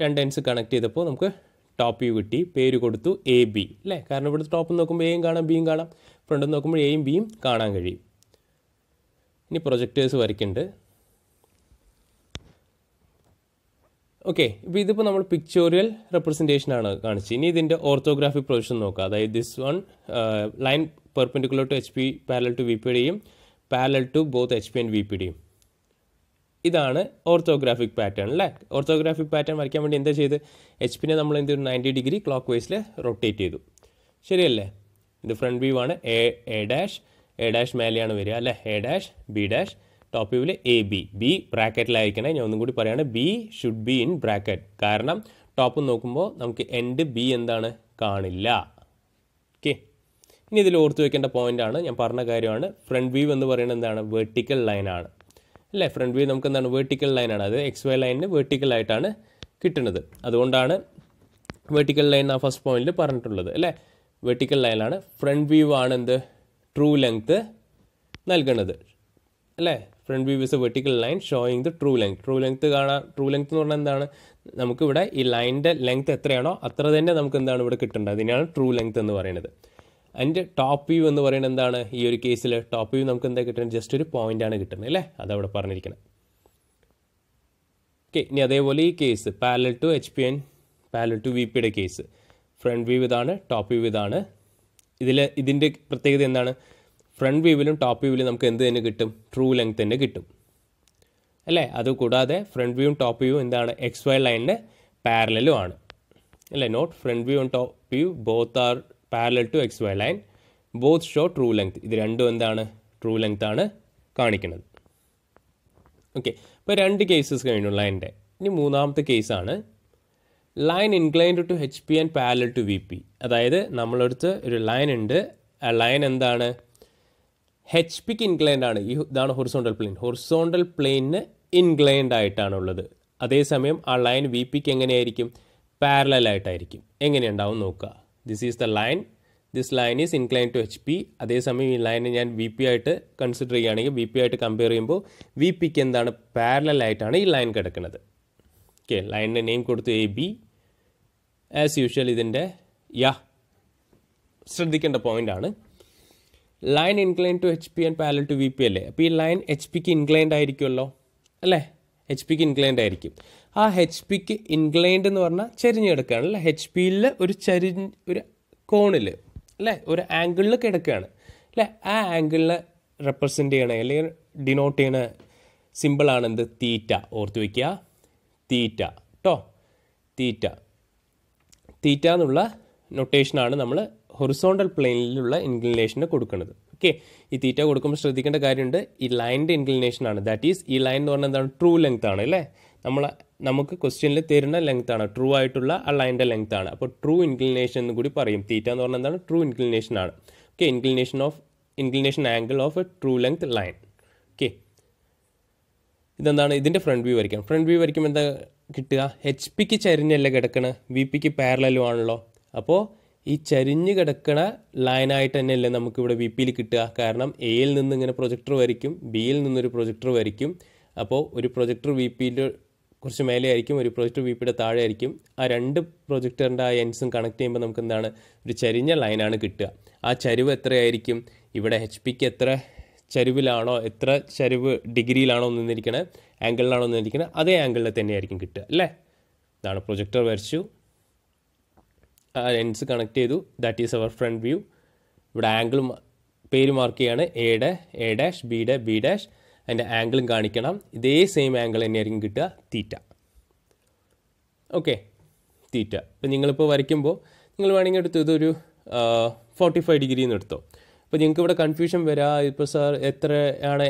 2 എൻഡ്സ് കണക്ട് ചെയ്തപ്പോൾ നമുക്ക് ടോപ്പ് വ്യൂ കിട്ടി. പേര് കൊടുത്തു എ ബി അല്ലേ, കാരണം ഇവിടെ ടോപ്പ് നോക്കുമ്പോൾ എയും കാണാം ബിയും കാണാം, ഫ്രണ്ട് നോക്കുമ്പോൾ എയും ബിയും കാണാൻ കഴിയും. ഇനി പ്രൊജക്റ്റേഴ്സ് വരയ്ക്കുന്നുണ്ട്. ഓക്കെ, ഇപ്പോൾ ഇതിപ്പോൾ നമ്മൾ പിക്ചോറിയൽ റെപ്രസെൻറ്റേഷനാണ് കാണിച്ചത്. ഇനി ഇതിൻ്റെ ഓർത്തോഗ്രാഫിക് പ്രൊജക്ഷൻ നോക്കാം. അതായത് this one line perpendicular to H P parallel to V പിയുടെയും parallel to both H P and V പിയുടെയും. ഇതാണ് ഓർത്തോഗ്രാഫിക് പാറ്റേൺ അല്ലേ. ഓർത്തോഗ്രാഫിക് പാറ്റേൺ വരയ്ക്കാൻ വേണ്ടി എന്താ ചെയ്ത്, എച്ച് പിനെ നമ്മൾ എന്ത് 90 ഡിഗ്രി ക്ലോക്ക് വൈസിൽ റൊട്ടേറ്റ് ചെയ്തു. ശരിയല്ലേ? ഇത് ഫ്രണ്ട് വ്യൂ ആണ്. എ ഡാഷ് മേലെയാണ് വരിക അല്ലേ. A dash B dash top വ്യൂവിൽ എ ബി ബ്രാക്കറ്റിലായിരിക്കണേ. ഞാൻ ഒന്നും കൂടി പറയുകയാണ്, B should be in bracket. കാരണം ടോപ്പ് നോക്കുമ്പോൾ നമുക്ക് എൻഡ് ബി എന്താണ് കാണില്ല. ഓക്കെ, ഇനി ഇതിൽ ഓർത്ത് വയ്ക്കേണ്ട പോയിൻ്റാണ്, ഞാൻ പറഞ്ഞ കാര്യമാണ്. ഫ്രണ്ട് വ്യൂ എന്ന് പറയുന്നത് എന്താണ്, വെർട്ടിക്കൽ ലൈനാണ് അല്ലേ. ഫ്രണ്ട് വ്യൂ നമുക്ക് എന്താണ്, വെർട്ടിക്കൽ ലൈനാണ്. അത് എക്സ് വൈ ലൈനിന് വെർട്ടിക്കലായിട്ടാണ് കിട്ടുന്നത്. അതുകൊണ്ടാണ് വെർട്ടിക്കൽ ലൈൻ ആ ഫസ്റ്റ് പോയിന്റിൽ പറഞ്ഞിട്ടുള്ളത് അല്ലേ. വെർട്ടിക്കൽ ലൈനാണ്. ഫ്രണ്ട് വ്യൂ ആണ് എന്ത്, ട്രൂ ലെങ്ത് നൽകുന്നത് അല്ലേ. Front view is a vertical line showing the true length. True length കാണാൻ, ട്രൂ ലെങ്ത് എന്ന് പറഞ്ഞാൽ എന്താണ്, നമുക്കിവിടെ ഈ ലൈനിൻ്റെ ലെങ്ത് എത്രയാണോ അത്ര തന്നെ നമുക്ക് എന്താണ് ഇവിടെ കിട്ടേണ്ടത്. അതിനാണ് ട്രൂ ലെങ്ത് എന്ന് പറയുന്നത്. അതിൻ്റെ ടോപ്പ് വ്യൂ എന്ന് പറയുന്നത് എന്താണ്, ഈ ഒരു കേസിൽ ടോപ്പ് വ്യൂ നമുക്ക് എന്താ കിട്ടുന്നത്, ജസ്റ്റ് ഒരു പോയിൻ്റാണ് കിട്ടുന്നത് അല്ലേ. അതവിടെ പറഞ്ഞിരിക്കണം. ഓക്കെ, ഇനി അതേപോലെ ഈ case parallel to H P and parallel to V പിയുടെ കേസ്, ഫ്രണ്ട് വ്യൂ ഇതാണ്, ടോപ്പ് വ്യൂ ഇതാണ്. ഇതിൻ്റെ പ്രത്യേകത എന്താണ്, ഫ്രണ്ട് വ്യൂവിലും ടോപ്പ് വ്യൂവിലും നമുക്ക് എന്ത് തന്നെ കിട്ടും, ട്രൂ ലെങ്ത് തന്നെ കിട്ടും അല്ലേ. അതുകൂടാതെ ഫ്രണ്ട് വ്യൂവും ടോപ്പ് വ്യൂവും എന്താണ്, എക്സ് വൈ ലൈനിന് പാരലലും ആണ് അല്ലേ. Note front view and top view both are parallel to X Y line, both show true length. ഇത് രണ്ടും എന്താണ്, ട്രൂ ലെങ്ത് ആണ് കാണിക്കുന്നത്. ഓക്കെ, ഇപ്പോൾ 2 കേസസ് കഴിഞ്ഞു ലൈനിൻ്റെ. ഇനി മൂന്നാമത്തെ കേസാണ് line inclined to H P and parallel to V P. അതായത് നമ്മളടുത്ത് ഒരു ലൈൻ ഉണ്ട്. ആ ലൈൻ എന്താണ്, എച്ച് പിക്ക് ഇൻക്ലൈൻഡ് ആണ്. ഇതാണ് ഹൊറിസോണ്ടൽ പ്ലെയിൻ. ഹൊറിസോണ്ടൽ പ്ലെയിനിന് ഇൻക്ലൈൻഡ് ആയിട്ടാണുള്ളത്. അതേസമയം ആ ലൈൻ വി പിക്ക് എങ്ങനെയായിരിക്കും, പാരലലായിട്ടായിരിക്കും. എങ്ങനെയുണ്ടാവും നോക്കുക. This is the line, this line is inclined to H P. അതേസമയം ഈ ലൈനെ ഞാൻ വി പി ആയിട്ട് കൺസിഡർ ചെയ്യുകയാണെങ്കിൽ, വി പി ആയിട്ട് കമ്പയർ ചെയ്യുമ്പോൾ വി പിക്ക് എന്താണ്, പാരലലായിട്ടാണ് ഈ ലൈൻ കിടക്കുന്നത്. ഓക്കെ, ലൈനിൻ്റെ നെയിം കൊടുത്തു എ ബി. ആസ് യൂഷ്വൽ ഇതിൻ്റെ ശ്രദ്ധിക്കേണ്ട പോയിൻ്റാണ്, line incline to H P and parallel to V P അല്ലേ. അപ്പോൾ ഈ ലൈൻ എച്ച് പിക്ക് ഇൻക്ലൈൻഡ് ആയിരിക്കുമല്ലോ അല്ലേ. എച്ച് പിക്ക് ഇൻക്ലൈൻഡ് ആയിരിക്കും. ആ എച്ച് പിക്ക് ഇൻക്ലൈൻഡ് എന്ന് പറഞ്ഞാൽ ചെരിഞ്ഞ് കിടക്കുകയാണ് അല്ലേ. എച്ച് പിയിൽ ഒരു കോണിൽ അല്ലേ, ഒരു ആംഗിളിൽ കിടക്കുകയാണ് അല്ലേ. ആ ആംഗിളിനെ റെപ്രസെൻ്റ് ചെയ്യണ അല്ലെങ്കിൽ ഡിനോട്ട് ചെയ്യണ സിമ്പിളാണ് എന്ത്, തീറ്റ. ഓർത്ത് വയ്ക്കുക, തീറ്റ കേട്ടോ. തീറ്റ എന്നുള്ള നൊട്ടേഷനാണ് നമ്മൾ ഹൊറിസോണ്ടൽ പ്ലെയിനിലുള്ള ഇൻക്ലിനേഷന് കൊടുക്കുന്നത്. ഓക്കെ, ഈ തീറ്റ കൊടുക്കുമ്പോൾ ശ്രദ്ധിക്കേണ്ട കാര്യമുണ്ട്, ഈ ലൈനിൻ്റെ ഇൻക്ലിനേഷനാണ്. ദാറ്റ് ഈസ് ഈ ലൈൻ എന്ന് പറഞ്ഞാൽ എന്താണ്, ട്രൂ ലെങ്ത് ആണ് അല്ലേ. നമുക്ക് ക്വസ്റ്റ്യനിൽ തരുന്ന ലെങ്ത് ആണ്, ട്രൂ ആയിട്ടുള്ള ആ ലൈനിൻ്റെ ലെങ്ത് ആണ്. അപ്പോൾ ട്രൂ ഇൻക്ലിനേഷൻ എന്ന് കൂടി പറയും. തീറ്റ എന്ന് പറഞ്ഞാൽ എന്താണ്, ട്രൂ ഇൻക്ലിനേഷൻ ആണ്. Okay, inclination angle of A true length line. Okay, ഇതെന്താണ്, ഇതിൻ്റെ ഫ്രണ്ട് വ്യൂ വരയ്ക്കാം. ഫ്രണ്ട് വ്യൂ വരയ്ക്കുമ്പോൾ എന്താ കിട്ടുക, എച്ച് പിക്ക് ചരിഞ്ഞല്ല കിടക്കണ, വി പിക്ക് പാരലലും ആണല്ലോ. അപ്പോൾ ഈ ചരിഞ്ഞ് കിടക്കണ ലൈനായിട്ട് തന്നെയല്ലേ നമുക്കിവിടെ വി പിയിൽ കിട്ടുക. കാരണം എയിൽ നിന്ന് ഇങ്ങനെ പ്രൊജക്ടർ വരയ്ക്കും, ബിയിൽ നിന്നൊരു പ്രൊജക്ടർ വരയ്ക്കും. അപ്പോൾ ഒരു പ്രൊജക്ടർ വി പിയിൽ കുറച്ച് മേലെ ആയിരിക്കും, ഒരു പ്രൊജക്ടർ വി പിയുടെ താഴെ ആയിരിക്കും. ആ 2 പ്രൊജക്ടറിൻ്റെ ആ എൻഡ്സും കണക്ട് ചെയ്യുമ്പോൾ നമുക്ക് എന്താണ്, ഒരു ചരിഞ്ഞ ലൈനാണ് കിട്ടുക. ആ ചരിവ് എത്രയായിരിക്കും, ഇവിടെ എച്ച് പിക്ക് എത്ര ചരിവിലാണോ, എത്ര ചരിവ് ഡിഗ്രിയിലാണോ നിന്നിരിക്കണേ, ആംഗിളിലാണോ നിന്നിരിക്കണേ, അതേ ആംഗിളിൽ തന്നെയായിരിക്കും കിട്ടുക അല്ലേ. ഇതാണ് പ്രൊജക്ടർ വരച്ചു, ആ എൻഡ്സ് കണക്ട് ചെയ്തു. That is our front view. ഇവിടെ ആംഗിൾ പേര് മാർക്ക് ചെയ്യാണ്, എ ഡാഷ് ബി ഡാഷ്. അതിൻ്റെ ആംഗിളും കാണിക്കണം. ഇതേ സെയിം ആംഗിൾ തന്നെയായിരിക്കും കിട്ടുക, തീറ്റ. ഓക്കെ, തീറ്റ. ഇപ്പം നിങ്ങളിപ്പോൾ വരയ്ക്കുമ്പോൾ നിങ്ങൾ വേണമെങ്കിൽ എടുത്തു ഇതൊരു 45 ഡിഗ്രി എന്ന് എടുത്തോ. അപ്പോൾ നിങ്ങൾക്ക് ഇവിടെ കൺഫ്യൂഷൻ വരാം, ഇപ്പോൾ സാർ എത്രയാണ്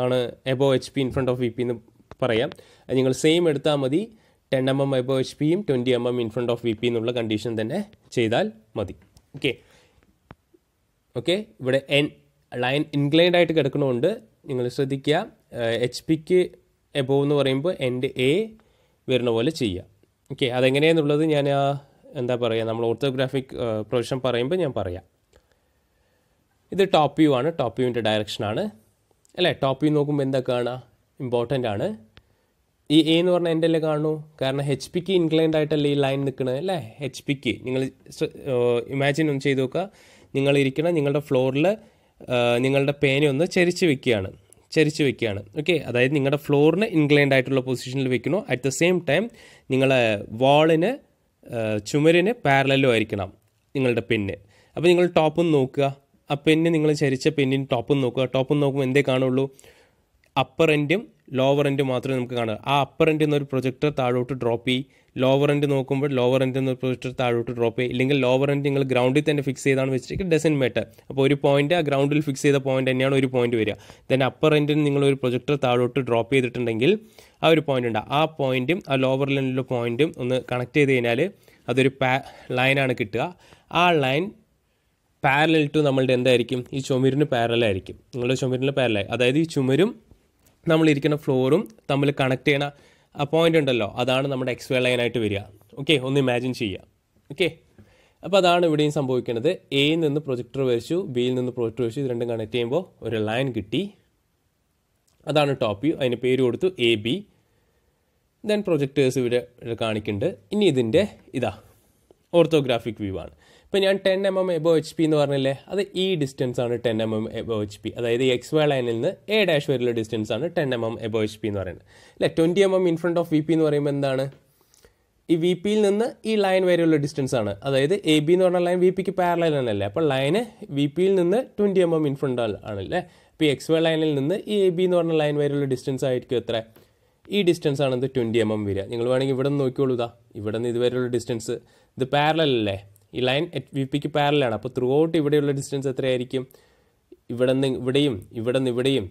ആണ് above H P in front of V P എന്ന് പറയാം. അത് നിങ്ങൾ സെയിം എടുത്താൽ മതി. 10 mm എബോ എച്ച് പിയും 20 mm in front of V P എന്നുള്ള കണ്ടീഷൻ തന്നെ ചെയ്താൽ മതി. ഓക്കെ, ഇവിടെ ലൈൻ ഇൻക്ലൈൻഡ് ആയിട്ട് കിടക്കണമുണ്ട്. നിങ്ങൾ ശ്രദ്ധിക്കുക, എച്ച് പിക്ക് എബോ എന്ന് പറയുമ്പോൾ എൻഡ് എ വരുന്ന പോലെ ചെയ്യുക. ഓക്കെ, അതെങ്ങനെയാണെന്നുള്ളത് ഞാൻ ആ എന്താ പറയുക, നമ്മൾ ഓർത്തോഗ്രാഫിക് പ്രൊജക്ഷൻ പറയുമ്പോൾ ഞാൻ പറയാം. ഇത് ടോപ്പ് വ്യൂ ആണ്, ടോപ്പ് വ്യൂവിൻ്റെ ഡയറക്ഷനാണ് അല്ലേ. ടോപ്പ് വ്യൂ നോക്കുമ്പോൾ എന്താ കാണുക, ഇമ്പോർട്ടൻ്റ് ആണ്. ഈ എ എന്ന് പറഞ്ഞാൽ എൻ്റെ അല്ലേ കാണൂ, കാരണം എച്ച് പിക്ക് ഇൻക്ലൈൻഡ് ആയിട്ടല്ലേ ഈ ലൈൻ നിൽക്കുന്നത് അല്ലേ. എച്ച് പിക്ക് നിങ്ങൾ ഇമാജിൻ ഒന്ന് ചെയ്ത് നോക്കുക, നിങ്ങളിരിക്കണം നിങ്ങളുടെ ഫ്ലോറിൽ നിങ്ങളുടെ പേന ഒന്ന് ചരിച്ച് വെക്കുകയാണ് ഓക്കെ. അതായത് നിങ്ങളുടെ ഫ്ലോറിന് ഇൻക്ലൈൻഡ് ആയിട്ടുള്ള പൊസിഷനിൽ വെക്കണോ, അറ്റ് ദ സെയിം ടൈം നിങ്ങളെ വാളിന് ചുമരിന് പാരലലും ആയിരിക്കണം നിങ്ങളുടെ പെന്ന്. അപ്പോൾ നിങ്ങൾ ടോപ്പൊന്ന് നോക്കുക, ആ പെന്ന് നിങ്ങൾ ചരിച്ച പെന്നിന് ടോപ്പൊന്ന് നോക്കുക. ടോപ്പൊന്ന് നോക്കുമ്പോൾ എന്തേ കാണുള്ളൂ, അപ്പർ എൻഡും ലോവർ എൻഡും മാത്രമേ നമുക്ക് കാണുക. ആ അപ്പർ എൻഡിൽ നിന്നൊരു പ്രൊജക്ടർ താഴോട്ട് ഡ്രോപ്പ് ചെയ്യും, ലോവർ എൻഡ് നോക്കുമ്പോൾ ലോവർ എൻഡിൽ നിന്നൊരു പ്രൊജക്ടർ താഴോട്ട് ഡ്രോപ്പ് ചെയ്യും. ഇല്ലെങ്കിൽ ലോവർ എൻഡ് നിങ്ങൾ ഗ്രൗണ്ടിൽ തന്നെ ഫിക്സ് ചെയ്താണ് വെച്ചിട്ട് ഡസൻ മാറ്റർ. അപ്പോൾ ഒരു പോയിന്റ് ആ ഗ്രൗണ്ടിൽ ഫിക്സ് ചെയ്ത പോയിന്റ് തന്നെയാണ് ഒരു പോയിന്റ് വരിക. ദെൻ അപ്പർ എൻഡിൽ നിങ്ങൾ ഒരു പ്രൊജക്ടർ താഴോട്ട് ഡ്രോപ്പ് ചെയ്തിട്ടുണ്ടെങ്കിൽ ആ ഒരു പോയിന്റ് ഉണ്ട്, ആ പോയിന്റും ആ ലോവർ എൻഡിലുള്ള പോയിന്റും ഒന്ന് കണക്ട് ചെയ്ത് കഴിഞ്ഞാൽ അതൊരു ലൈനാണ് കിട്ടുക. ആ ലൈൻ പാരലൽ ടു നമ്മളുടെ എന്തായിരിക്കും, ഈ ചുമരിന് പാരലായിരിക്കും, നിങ്ങളുടെ ചുമരിന് പാരലായി. അതായത് ഈ ചുമരും നമ്മളിരിക്കുന്ന ഫ്ലോറും തമ്മിൽ കണക്ട് ചെയ്യണ ആ പോയിന്റ് ഉണ്ടല്ലോ, അതാണ് നമ്മുടെ എക്സ് വൈ ലൈനായിട്ട് വരിക. ഓക്കെ, ഒന്ന് ഇമാജിൻ ചെയ്യുക. ഓക്കെ, അപ്പോൾ അതാണ് ഇവിടെയും സംഭവിക്കുന്നത്. എയിൽ നിന്ന് പ്രൊജക്ടർ വരച്ചു, ബിയിൽ നിന്ന് പ്രൊജക്ടർ വരച്ചു, ഇത് രണ്ടും കണക്ട് ചെയ്യുമ്പോൾ ഒരു ലൈൻ കിട്ടി. അതാണ് ടോപ്പ് വ്യൂ, അതിന് പേര് കൊടുത്തു എ ബി. ദെൻ പ്രൊജക്ടേഴ്സ് ഇവിടെ കാണിക്കുന്നുണ്ട്. ഇനി ഇതിൻ്റെ ഓർത്തോഗ്രാഫിക് വ്യൂ ആണ്. ഇപ്പോൾ ഞാൻ 10 mm എബോവ് എച്ച് പി എന്ന് പറഞ്ഞില്ലേ, അത് ഈ ഡിസ്റ്റൻസ് ആണ് 10 mm എബോവ് എച്ച് പി. അതായത് ഈ എക്സ് വൈ ലൈനിൽ നിന്ന് എ ഡാഷ് വരെയുള്ള ഡിസ്റ്റൻസ് ആണ് 10 mm എബോവ് എച്ച് പി എന്ന് പറയുന്നത് അല്ലേ. 20 mm in front of V P എന്ന് പറയുമ്പോൾ എന്താണ്, ഈ വി പിയിൽ നിന്ന് ഈ ലൈൻ വരെയുള്ള ഡിസ്റ്റൻസ് ആണ്. അതായത് എ ബി എന്ന് പറഞ്ഞ ലൈൻ വി പിക്ക് പാരലൽ ആണല്ലേ, അപ്പോൾ ലൈന് വി പിയിൽ നിന്ന് 20 mm ഇൻ ഫ്രണ്ട് ആണല്ലേ. അപ്പോൾ ഈ എക്സ് വൈ ലൈനിൽ നിന്ന് ഈ എ ബി എന്ന് പറഞ്ഞ ലൈൻ വരെയുള്ള ഡിസ്റ്റൻസ് ആയിരിക്കും എത്ര, ഈ ഡിസ്റ്റൻസ് ആണ് ഇത് 20 mm വരിക. നിങ്ങൾ വേണമെങ്കിൽ ഇവിടെ നിന്ന് നോക്കിക്കോളൂ, ഇവിടെ നിന്ന് ഇതുവരെയുള്ള ഡിസ്റ്റൻസ് ഇത് പാരലൽ അല്ലേ, ഈ ലൈൻ വി പിക്ക് പാരലാണ്. അപ്പോൾ ത്രൂ ഔട്ട് ഇവിടെയുള്ള ഡിസ്റ്റൻസ് എത്രയായിരിക്കും, ഇവിടെ നിന്ന് ഇവിടെയും ഇവിടെ നിന്ന് ഇവിടെയും.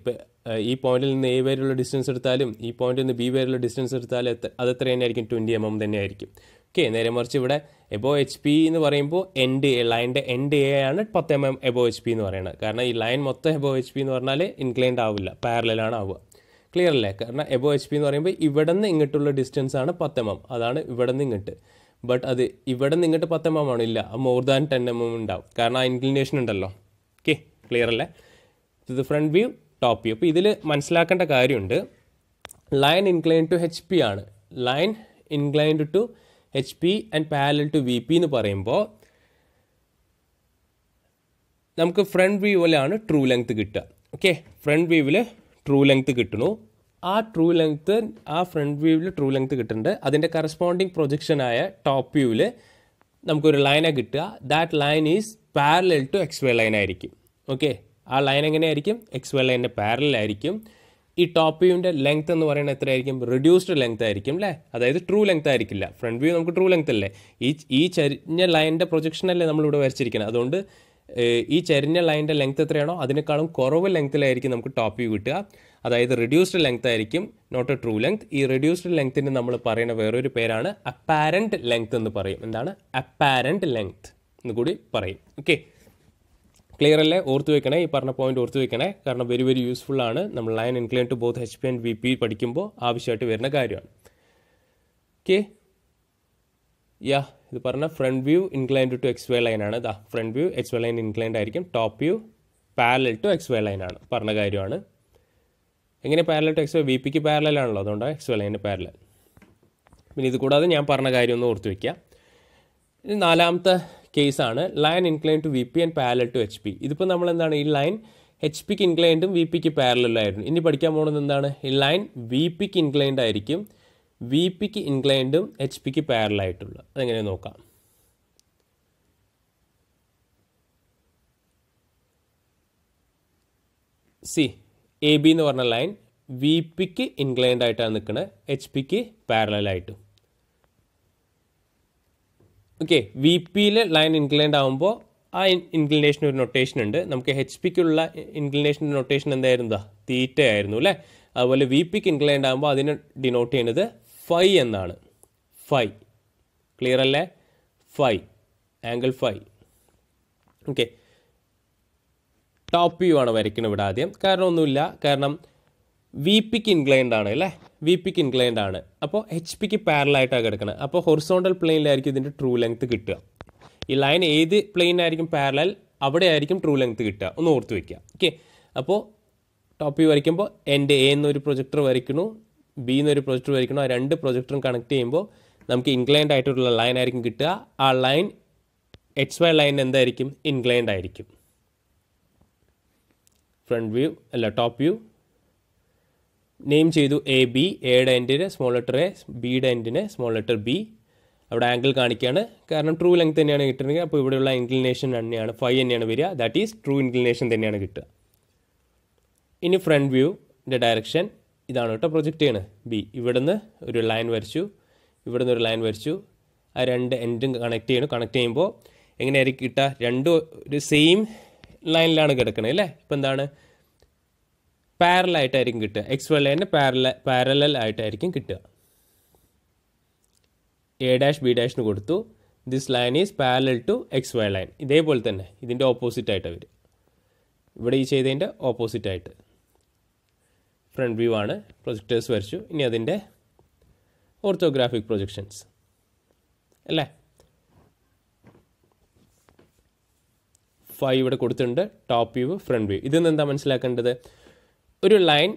ഈ പോയിന്റിൽ നിന്ന് എ വരെയുള്ള ഡിസ്റ്റൻസ് എടുത്താലും ഈ പോയിന്റിൽ നിന്ന് ബി വരെയുള്ള ഡിസ്റ്റൻസ് എടുത്താലും അതെത്ര തന്നെയായിരിക്കും, 20 mm തന്നെയായിരിക്കും. ഓക്കെ, നേരെ മറിച്ച് ഇവിടെ എബോവ് എച്ച് പി എന്ന് പറയുമ്പോൾ എൻഡ് എ, ലൈൻ്റെ എൻഡ് എ ആണ് 10 mm എബോവ് എച്ച് പി എന്ന് പറയുന്നത്. കാരണം ഈ ലൈൻ മൊത്തം എബോവ് എച്ച് പി എന്ന് പറഞ്ഞാൽ ഇൻക്ലൈൻഡ് ആവില്ല, പാരലാണ് ആവുക. ക്ലിയർ അല്ലേ? കാരണം എബോവ് എച്ച് പി എന്ന് പറയുമ്പോൾ ഇവിടെ നിന്ന് ഇങ്ങോട്ടുള്ള ഡിസ്റ്റൻസ് ആണ് 10 mm, അതാണ് ഇവിടെ നിന്ന് ഇങ്ങോട്ട്. ബട്ട് അത് ഇവിടെ നിന്ന് ഇങ്ങോട്ട് 10 mm ആണോ, ഇല്ല, മോർ ദാൻ 10 mm ഉണ്ടാവും, കാരണം ആ ഇൻക്ലിനേഷൻ ഉണ്ടല്ലോ. ഓക്കെ, ക്ലിയർ അല്ലേ? ഇത് ഫ്രണ്ട് വ്യൂ, ടോപ്പ് വ്യൂ. അപ്പോൾ ഇതിൽ മനസ്സിലാക്കേണ്ട കാര്യമുണ്ട്, line inclined to H P ആണ്. Line inclined to H P and parallel to V P എന്ന് പറയുമ്പോൾ നമുക്ക് ഫ്രണ്ട് വ്യൂവിലാണ് ട്രൂ ലെങ്ത് കിട്ടുക. ഓക്കെ, ഫ്രണ്ട് വ്യൂവിൽ ട്രൂ ലെങ്ത് കിട്ടുന്നു. ആ ട്രൂ ലെങ്ത്ത്, ആ ഫ്രണ്ട് വ്യൂവിൽ ട്രൂ ലെങ്ത് കിട്ടുന്നുണ്ട്. അതിൻ്റെ കറസ്പോണ്ടിങ് പ്രൊജക്ഷനായ ടോപ്പ് വ്യൂവിൽ നമുക്കൊരു ലൈനാണ് കിട്ടുക. That line is parallel to X Y line ആയിരിക്കും. ഓക്കെ, ആ ലൈൻ എങ്ങനെയായിരിക്കും, എക്സ് വൈ ലൈനിൻ്റെ പാരലായിരിക്കും. ഈ ടോപ്പ് വ്യൂവിൻ്റെ ലെങ്ത് എന്ന് പറയുന്നത് എത്രയായിരിക്കും, റിഡ്യൂസ്ഡ് ലെങ്ത് ആയിരിക്കും അല്ലേ. അതായത് ട്രൂ ലെങ്ത് ആയിരിക്കില്ല. ഫ്രണ്ട് വ്യൂ നമുക്ക് ട്രൂ ലെങ്ത് അല്ലേ, ഈ ചരിഞ്ഞ ലൈനിൻ്റെ പ്രൊജക്ഷനല്ലേ നമ്മളിവിടെ വരച്ചിരിക്കുന്നത്. അതുകൊണ്ട് ഈ ചരിഞ്ഞ ലൈനിൻ്റെ ലെങ്ത് എത്രയാണോ അതിനേക്കാളും കുറവ് ലെങ്ത്തിലായിരിക്കും നമുക്ക് ടോപ്പ് വ്യൂ കിട്ടുക. അതായത് റിഡ്യൂസ്ഡ് ലെങ്ത് ആയിരിക്കും, നോട്ട് എ ട്രൂ ലെങ്ത്. ഈ റിഡ്യൂസ്ഡ് ലെങ്ത്തിന് നമ്മൾ പറയുന്ന വേറൊരു പേരാണ് അപ്പാരൻറ്റ് ലെങ്ത് എന്ന് പറയും. എന്താണ് അപ്പാരൻറ്റ് ലെങ്ത് എന്ന് കൂടി പറയും. ഓക്കെ, ക്ലിയർ അല്ലേ? ഓർത്ത് വെക്കണേ, ഈ പറഞ്ഞ പോയിന്റ് ഓർത്ത് വെക്കണേ, കാരണം വെരി വെരി യൂസ്ഫുൾ ആണ്. നമ്മൾ line incline to both H P and V P പഠിക്കുമ്പോൾ ആവശ്യമായിട്ട് വരുന്ന കാര്യമാണ്. ഓക്കെ, ഇത് പറഞ്ഞ front view inclined to X Y line ആണ്. Front view X Y line inclined ആയിരിക്കും. Top view parallel to X Y line ആണ്, പറഞ്ഞ കാര്യമാണ്. എങ്ങനെ parallel to X Y, V പിക്ക് പാരലാണല്ലോ, അതുകൊണ്ടാണ് എക്സ് വൈ ലൈനിന് പാരലൽ. പിന്നെ ഇത് കൂടാതെ ഞാൻ പറഞ്ഞ കാര്യം ഒന്ന് ഓർത്ത് വയ്ക്കുക. ഇനി നാലാമത്തെ കേസാണ് line incline to V P and parallel to H P. ഇതിപ്പോൾ നമ്മൾ എന്താണ്, ഈ ലൈൻ എച്ച് പിക്ക് ഇൻക്ലൈൻഡും വി പിക്ക് പാരലായിരുന്നു. ഇനി പഠിക്കാൻ പോകുന്നത് എന്താണ്, ഈ ലൈൻ വി പിക്ക് ഇൻക്ലൈൻഡ് ആയിരിക്കും, വി പിക്ക് ഇൻക്ലൈൻഡും എച്ച് പിക്ക് പാരലായിട്ടുള്ള. അതെങ്ങനെ നോക്കാം. സി എ ബി എന്ന് പറഞ്ഞ ലൈൻ വി പിക്ക് ഇൻക്ലൈൻഡ് ആയിട്ടാണ് നിൽക്കുന്നത്, എച്ച് പിക്ക് പാരലായിട്ടും. ഓക്കെ, വി പിയിൽ ലൈൻ ഇൻക്ലൈൻഡ് ആകുമ്പോൾ ആ ഇൻക്ലിനേഷൻ ഒരു നൊട്ടേഷൻ ഉണ്ട്. നമുക്ക് എച്ച് പിക്കുള്ള ഇൻക്ലിനേഷൻ്റെ നൊട്ടേഷൻ എന്തായിരുന്നു, തീറ്റ ആയിരുന്നു അല്ലേ. അതുപോലെ വി പിക്ക് ഇൻക്ലൈൻഡ് ആകുമ്പോൾ അതിനെ ഡിനോട്ട് ചെയ്യുന്നത് ഫൈ എന്നാണ്. ഫൈ, ക്ലിയർ അല്ലേ? Phi, angle phi. Okay, top view ആണ് വരയ്ക്കുന്നത് ഇവിടെ ആദ്യം. കാരണം ഒന്നുമില്ല, കാരണം വി പിക്ക് ഇൻക്ലൈൻഡ് ആണ് അല്ലേ, വി പിക്ക് ഇൻക്ലൈൻഡ് ആണ്. അപ്പോൾ എച്ച് പിക്ക് പാരലായിട്ടാണ് കിടക്കുന്നത്. അപ്പോൾ ഹൊറിസോണ്ടൽ പ്ലെയിനിലായിരിക്കും ഇതിൻ്റെ ട്രൂ ലെങ്ത് കിട്ടുക. ഈ ലൈൻ ഏത് പ്ലെയിനായിരിക്കും പാരലൽ അവിടെ ആയിരിക്കും ട്രൂ ലെങ്ത് കിട്ടുക, ഒന്ന് ഓർത്ത് വയ്ക്കുക. ഓക്കെ, അപ്പോൾ ടോപ്പ് വ്യൂ വരയ്ക്കുമ്പോൾ എൻ്റെ എ എന്നൊരു പ്രൊജക്ടർ വരയ്ക്കുന്നു, ബി എന്നൊരു പ്രൊജക്ടർ വരയ്ക്കുന്നു. ആ രണ്ട് പ്രൊജക്ടറും കണക്ട് ചെയ്യുമ്പോൾ നമുക്ക് ഇൻക്ലൈൻഡ് ആയിട്ടുള്ള ലൈൻ ആയിരിക്കും കിട്ടുക. ആ ലൈൻ എക്സ് വൈ ലൈൻ എന്തായിരിക്കും, ഇൻക്ലൈൻഡ് ആയിരിക്കും. ഫ്രണ്ട് വ്യൂ അല്ല ടോപ്പ് വ്യൂ നെയിം ചെയ്തു എ ബി, എയുടെ എൻഡിന് സ്മോൾ ലെറ്റർ എ, ബിയുടെ എൻഡിന് സ്മോൾ ലെറ്റർ ബി. അവിടെ ആംഗിൾ കാണിക്കുകയാണ്, കാരണം ട്രൂ ലെങ്ത് തന്നെയാണ് കിട്ടുന്നത്. അപ്പോൾ ഇവിടെയുള്ള ഇൻക്ലിനേഷൻ തന്നെയാണ് ഫൈ തന്നെയാണ് വരിക, ദാറ്റ് ഈസ് ട്രൂ ഇൻക്ലിനേഷൻ തന്നെയാണ് കിട്ടുക. ഇനി ഫ്രണ്ട് വ്യൂൻ്റെ ഡയറക്ഷൻ ഇതാണ് കേട്ടോ, പ്രൊജക്റ്റ് ചെയ്യണത് ബി. ഇവിടുന്ന് ഒരു ലൈൻ വരച്ചു, ഇവിടുന്ന് ഒരു ലൈൻ വരച്ചു, ആ രണ്ട് എൻഡും കണക്ട് ചെയ്യണം. കണക്ട് ചെയ്യുമ്പോൾ എങ്ങനെയായിരിക്കും കിട്ടുക, രണ്ടും ഒരു സെയിം ലൈനിലാണ് കിടക്കുന്നത് അല്ലേ. ഇപ്പം എന്താണ്, പാരലായിട്ടായിരിക്കും കിട്ടുക, എക്സ് വൈ ലൈനിന് പാരലൽ ആയിട്ടായിരിക്കും കിട്ടുക. എ ഡാഷ് ബി ഡാഷിന് കൊടുത്തു, this line is parallel to X Y line. ഇതേപോലെ തന്നെ ഇതിൻ്റെ ഓപ്പോസിറ്റ് ആയിട്ടാണ് വരിക, ഇവിടെ ഈ ചെയ്തതിൻ്റെ ഓപ്പോസിറ്റ് ആയിട്ട്. ഫ്രണ്ട് വ്യൂ ആണ്, പ്രൊജക്ടേഴ്സ് വരച്ചു. ഇനി അതിൻ്റെ ഓർത്തോഗ്രാഫിക് പ്രൊജക്ഷൻസ് അല്ലേ. ഫൈവ് ഇവിടെ കൊടുത്തിട്ടുണ്ട്, ടോപ്പ് വ്യൂ, ഫ്രണ്ട് വ്യൂ. ഇതിൽ നിന്ന് എന്താ മനസ്സിലാക്കേണ്ടത്, ഒരു ലൈൻ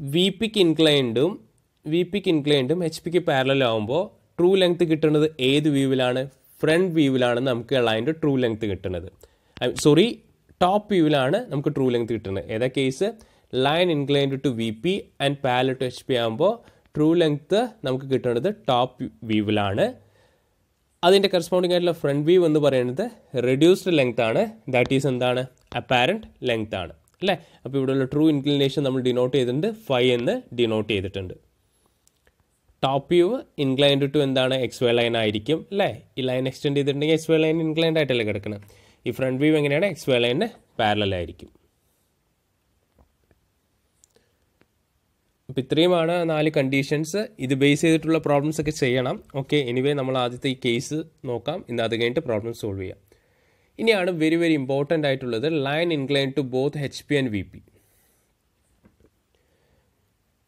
വി പിക്ക് ഇൻക്ലൈൻഡും എച്ച് പിക്ക് പാരലൽ ആകുമ്പോൾ ട്രൂ ലെങ്ത് കിട്ടുന്നത് ഏത് വ്യൂവിലാണ്, ഫ്രണ്ട് വ്യൂവിലാണ് നമുക്ക് ലൈൻ്റെ ട്രൂ ലെങ്ത് കിട്ടുന്നത്. ടോപ്പ് വ്യൂവിലാണ് നമുക്ക് ട്രൂ ലെങ്ത് കിട്ടുന്നത്. ഏതാ case, line inclined to V P and parallel to H P ആകുമ്പോൾ ട്രൂ ലെങ്ത് നമുക്ക് കിട്ടുന്നത് ടോപ്പ് വ്യൂവിലാണ്. അതിൻ്റെ കറസ്പോണ്ടിങ് ആയിട്ടുള്ള ഫ്രണ്ട് വ്യൂ എന്ന് പറയുന്നത് റെഡ്യൂസ്ഡ് ലെങ്ത് ആണ്, ദാറ്റ് ഈസ് എന്താണ്, അപ്പാരൻറ്റ് ലെങ്ത് ആണ് അല്ലേ. അപ്പോൾ ഇവിടെയുള്ള ട്രൂ ഇൻക്ലിനേഷൻ നമ്മൾ ഡിനോട്ട് ചെയ്തിട്ടുണ്ട്, ഫൈ എന്ന് ഡിനോട്ട് ചെയ്തിട്ടുണ്ട്. ടോപ്പ് വ്യൂ ഇൻക്ലൈൻഡ് ടു എന്താണ്, എക്സ് വൈ ലൈൻ ആയിരിക്കും അല്ലേ. ഈ ലൈൻ എക്സ്റ്റെൻഡ് ചെയ്തിട്ടുണ്ടെങ്കിൽ എക്സ് വൈ ലൈൻ ഇൻക്ലൈൻഡ് ആയിട്ടല്ലേ കിടക്കുന്നത്. ഈ ഫ്രണ്ട് വ്യൂ എങ്ങനെയാണ്, എക്സ് വൈ ലൈനിന് പാരലൽ ആയിരിക്കും. അപ്പോൾ ഇത്രയുമാണ് 4 കണ്ടീഷൻസ്. ഇത് ബേസ് ചെയ്തിട്ടുള്ള പ്രോബ്ലംസ് ഒക്കെ ചെയ്യണം. ഓക്കെ, എനിവേ നമ്മൾ ആദ്യത്തെ ഈ കേസ് നോക്കാം, ഇന്ന് അത് കഴിഞ്ഞിട്ട് പ്രോബ്ലം സോൾവ് ചെയ്യാം. ഇനിയാണ് വെരി വെരി ഇമ്പോർട്ടൻ്റ് ആയിട്ടുള്ളത്, line inclined to both H P and V P.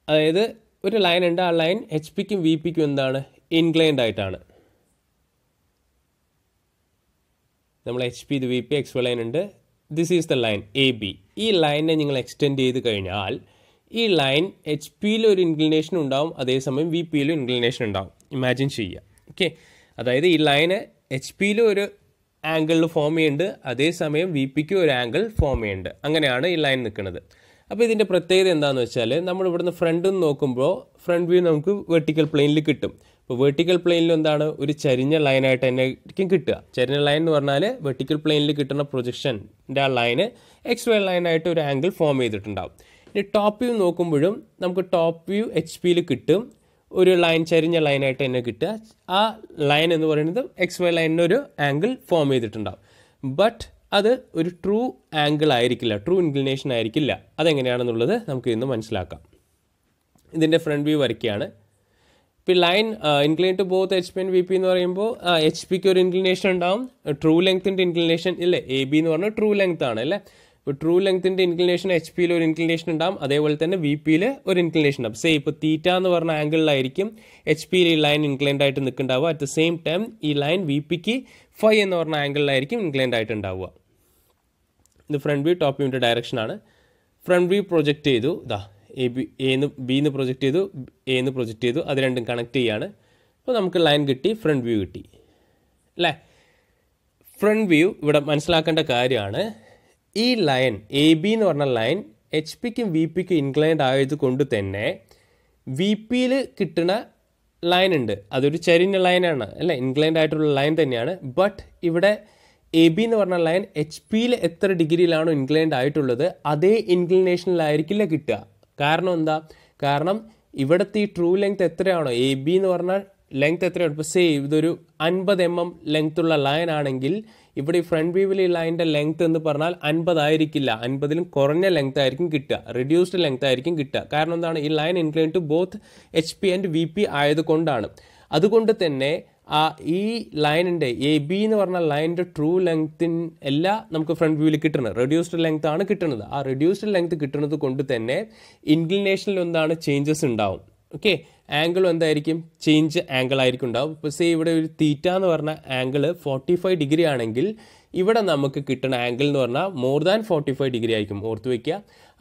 അതായത് ഒരു ലൈൻ ഉണ്ട്, ആ ലൈൻ എച്ച് പിക്കും വി പിക്കും എന്താണ്, ഇൻക്ലൈൻഡ് ആയിട്ടാണ്. നമ്മൾ എച്ച് പി, ഇത് V P, X Y line ഉണ്ട്, this is the line A B. ഈ ലൈനെ നിങ്ങൾ എക്സ്റ്റെൻഡ് ചെയ്ത് കഴിഞ്ഞാൽ ഈ ലൈൻ എച്ച് പിയിൽ ഒരു ഇൻക്ലിനേഷൻ ഉണ്ടാവും, അതേസമയം വി പിയിലും ഇൻക്ലിനേഷൻ ഉണ്ടാവും. ഇമാജിൻ ചെയ്യുക. ഓക്കെ, അതായത് ഈ ലൈന് എച്ച് പിയിലും ഒരു ആംഗിളിൽ ഫോം ചെയ്യുന്നുണ്ട്, അതേസമയം വി പിക്കും ഒരു ആംഗിൾ ഫോം ചെയ്യുന്നുണ്ട്. അങ്ങനെയാണ് ഈ ലൈൻ നിൽക്കുന്നത്. അപ്പോൾ ഇതിൻ്റെ പ്രത്യേകത എന്താണെന്ന് വെച്ചാൽ, നമ്മൾ ഇവിടുന്ന് ഫ്രണ്ടിൽ നിന്ന് നോക്കുമ്പോൾ ഫ്രണ്ട് വ്യൂ നമുക്ക് വെർട്ടിക്കൽ പ്ലെയിനിൽ കിട്ടും. അപ്പോൾ വെർട്ടിക്കൽ പ്ലെയിനിൽ എന്താണ്, ഒരു ചരിഞ്ഞ ലൈനായിട്ട് തന്നെ കിട്ടുക. ചരിഞ്ഞ ലൈൻ എന്ന് പറഞ്ഞാൽ വെർട്ടിക്കൽ പ്ലെയിനിൽ കിട്ടുന്ന പ്രൊജക്ഷൻ്റെ ആ ലൈന് എക്സ് വൈ ലൈനായിട്ട് ഒരു ആംഗിൾ ഫോം ചെയ്തിട്ടുണ്ടാവും. ഇനി ടോപ്പ് വ്യൂ നോക്കുമ്പോഴും നമുക്ക് ടോപ്പ് വ്യൂ എച്ച് പിയിൽ കിട്ടും, ഒരു ലൈൻ ചരിഞ്ഞ ലൈനായിട്ട് തന്നെ കിട്ടുക. ആ ലൈൻ എന്ന് പറയുന്നത് എക്സ് വൈ ലൈനിനൊരു ആംഗിൾ ഫോം ചെയ്തിട്ടുണ്ടാവും. ബട്ട് അത് ഒരു ട്രൂ ആംഗിൾ ആയിരിക്കില്ല, ട്രൂ ഇൻക്ലിനേഷൻ ആയിരിക്കില്ല. അതെങ്ങനെയാണെന്നുള്ളത് നമുക്ക് ഇന്ന് മനസ്സിലാക്കാം. ഇതിൻ്റെ ഫ്രണ്ട് വ്യൂ വരയ്ക്കുകയാണ്. ഇപ്പോൾ line incline to both H P and V P എന്ന് പറയുമ്പോൾ എച്ച് പിക്ക് ഒരു ഇൻക്ലിനേഷൻ ഉണ്ടാവും, ട്രൂ ലെങ്ത്തിൻ്റെ ഇൻക്ലിനേഷൻ ഇല്ലേ, എ ബി എന്ന് പറഞ്ഞാൽ ട്രൂ ലെങ്ത് ആണ് അല്ലേ. ഇപ്പോൾ ട്രൂ ലെങ്ത്തിൻ്റെ ഇൻക്ലിനേഷൻ എച്ച് പിയിൽ ഒരു ഇൻക്ലിനേഷൻ ഉണ്ടാവും, അതേപോലെ തന്നെ വി പിയിൽ ഒരു ഇൻക്ലിനേഷൻ ഉണ്ടാവും. ഇപ്പോൾ തീറ്റ എന്ന് പറഞ്ഞ ആംഗിളിലായിരിക്കും എച്ച് പിയിൽ ഈ ലൈൻ ഇൻക്ലൈൻഡ് ആയിട്ട് നിൽക്കുന്നുണ്ടാവുക. അറ്റ് ദ സെയിം ടൈം ഈ ലൈൻ വി പിക്ക് ഫൈ എന്ന് പറഞ്ഞ ആംഗിളിലായിരിക്കും ഇൻക്ലൈൻഡ് ആയിട്ട് ഉണ്ടാവുക. ഇത് ഫ്രണ്ട് വ്യൂ, ടോപ്പ് വ്യൂവിൻ്റെ ഡയറക്ഷനാണ്. ഫ്രണ്ട് വ്യൂ പ്രൊജക്റ്റ് ചെയ്തു, ഇതാ എന്ന് ബിന്ന് പ്രൊജക്റ്റ് ചെയ്തു, എന്ന് പ്രൊജക്റ്റ് ചെയ്തു, അത് രണ്ടും കണക്ട് ചെയ്യാണ്. അപ്പോൾ നമുക്ക് ലൈൻ കിട്ടി, ഫ്രണ്ട് വ്യൂ കിട്ടി അല്ലേ. ഫ്രണ്ട് വ്യൂ ഇവിടെ മനസ്സിലാക്കേണ്ട കാര്യമാണ്, ഈ ലൈൻ എ ബി എന്ന് പറഞ്ഞ ലൈൻ എച്ച് പിക്കും വി പിക്കും ഇൻക്ലൈൻഡ് ആയതുകൊണ്ട് തന്നെ വി പിയിൽ കിട്ടുന്ന ലൈൻ ഉണ്ട്, അതൊരു ചരിഞ്ഞ ലൈനാണ് അല്ലേ, ഇൻക്ലൈൻഡ് ആയിട്ടുള്ള ലൈൻ തന്നെയാണ്. ബട്ട് ഇവിടെ എ ബി എന്ന് പറഞ്ഞ ലൈൻ എച്ച് പിയിൽ എത്ര ഡിഗ്രിയിലാണോ ഇൻക്ലൈൻഡ് ആയിട്ടുള്ളത് അതേ ഇൻക്ലിനേഷനിലായിരിക്കില്ല കിട്ടുക. കാരണം എന്താ, കാരണം ഇവിടുത്തെ ഈ ട്രൂ ലെങ്ത് എത്രയാണോ, എ ബി എന്ന് പറഞ്ഞാൽ ലെങ്ത് എത്രയാണ്, ഇപ്പോൾ ഇതൊരു 50 mm ലെങ്ത് ഉള്ള ലൈൻ ആണെങ്കിൽ ഇവിടെ ഈ ഫ്രണ്ട് വ്യൂവിൽ ഈ ലൈനിൻ്റെ ലെങ്ത് എന്ന് പറഞ്ഞാൽ 50 ആയിരിക്കില്ല, 50ലും കുറഞ്ഞ ലെങ്ത് ആയിരിക്കും കിട്ടുക, റെഡ്യൂസ്ഡ് ലെങ്ത് ആയിരിക്കും കിട്ടുക. കാരണം എന്താണ്, ഈ line incline to both H P and V P ആയതുകൊണ്ടാണ്. അതുകൊണ്ട് തന്നെ ഈ ലൈനിൻ്റെ എ ബി എന്ന് പറഞ്ഞ ലൈനിൻ്റെ ട്രൂ ലെങ്തിന് എല്ലാം നമുക്ക് ഫ്രണ്ട് വ്യൂവിൽ കിട്ടുന്നത് റെഡ്യൂസ്ഡ് ലെങ്ത് ആണ് കിട്ടുന്നത്. ആ റെഡ്യൂസ്ഡ് ലെങ്ത് കിട്ടുന്നത് കൊണ്ട് തന്നെ ഇൻക്ലിനേഷനിൽ എന്താണ് ചേഞ്ചസ് ഉണ്ടാവും. ഓക്കെ, ആംഗിളും എന്തായിരിക്കും, ചേഞ്ച് ആംഗിൾ ആയിരിക്കും ഉണ്ടാവും. ഇപ്പോൾ സേ ഇവിടെ ഒരു തീറ്റ എന്ന് പറഞ്ഞ ആംഗിൾ 45 ഡിഗ്രി ആണെങ്കിൽ ഇവിടെ നമുക്ക് കിട്ടുന്ന ആംഗിൾ എന്ന് പറഞ്ഞാൽ മോർ ദാൻ 45 ഡിഗ്രി ആയിരിക്കും. ഓർത്ത് വയ്ക്കുക,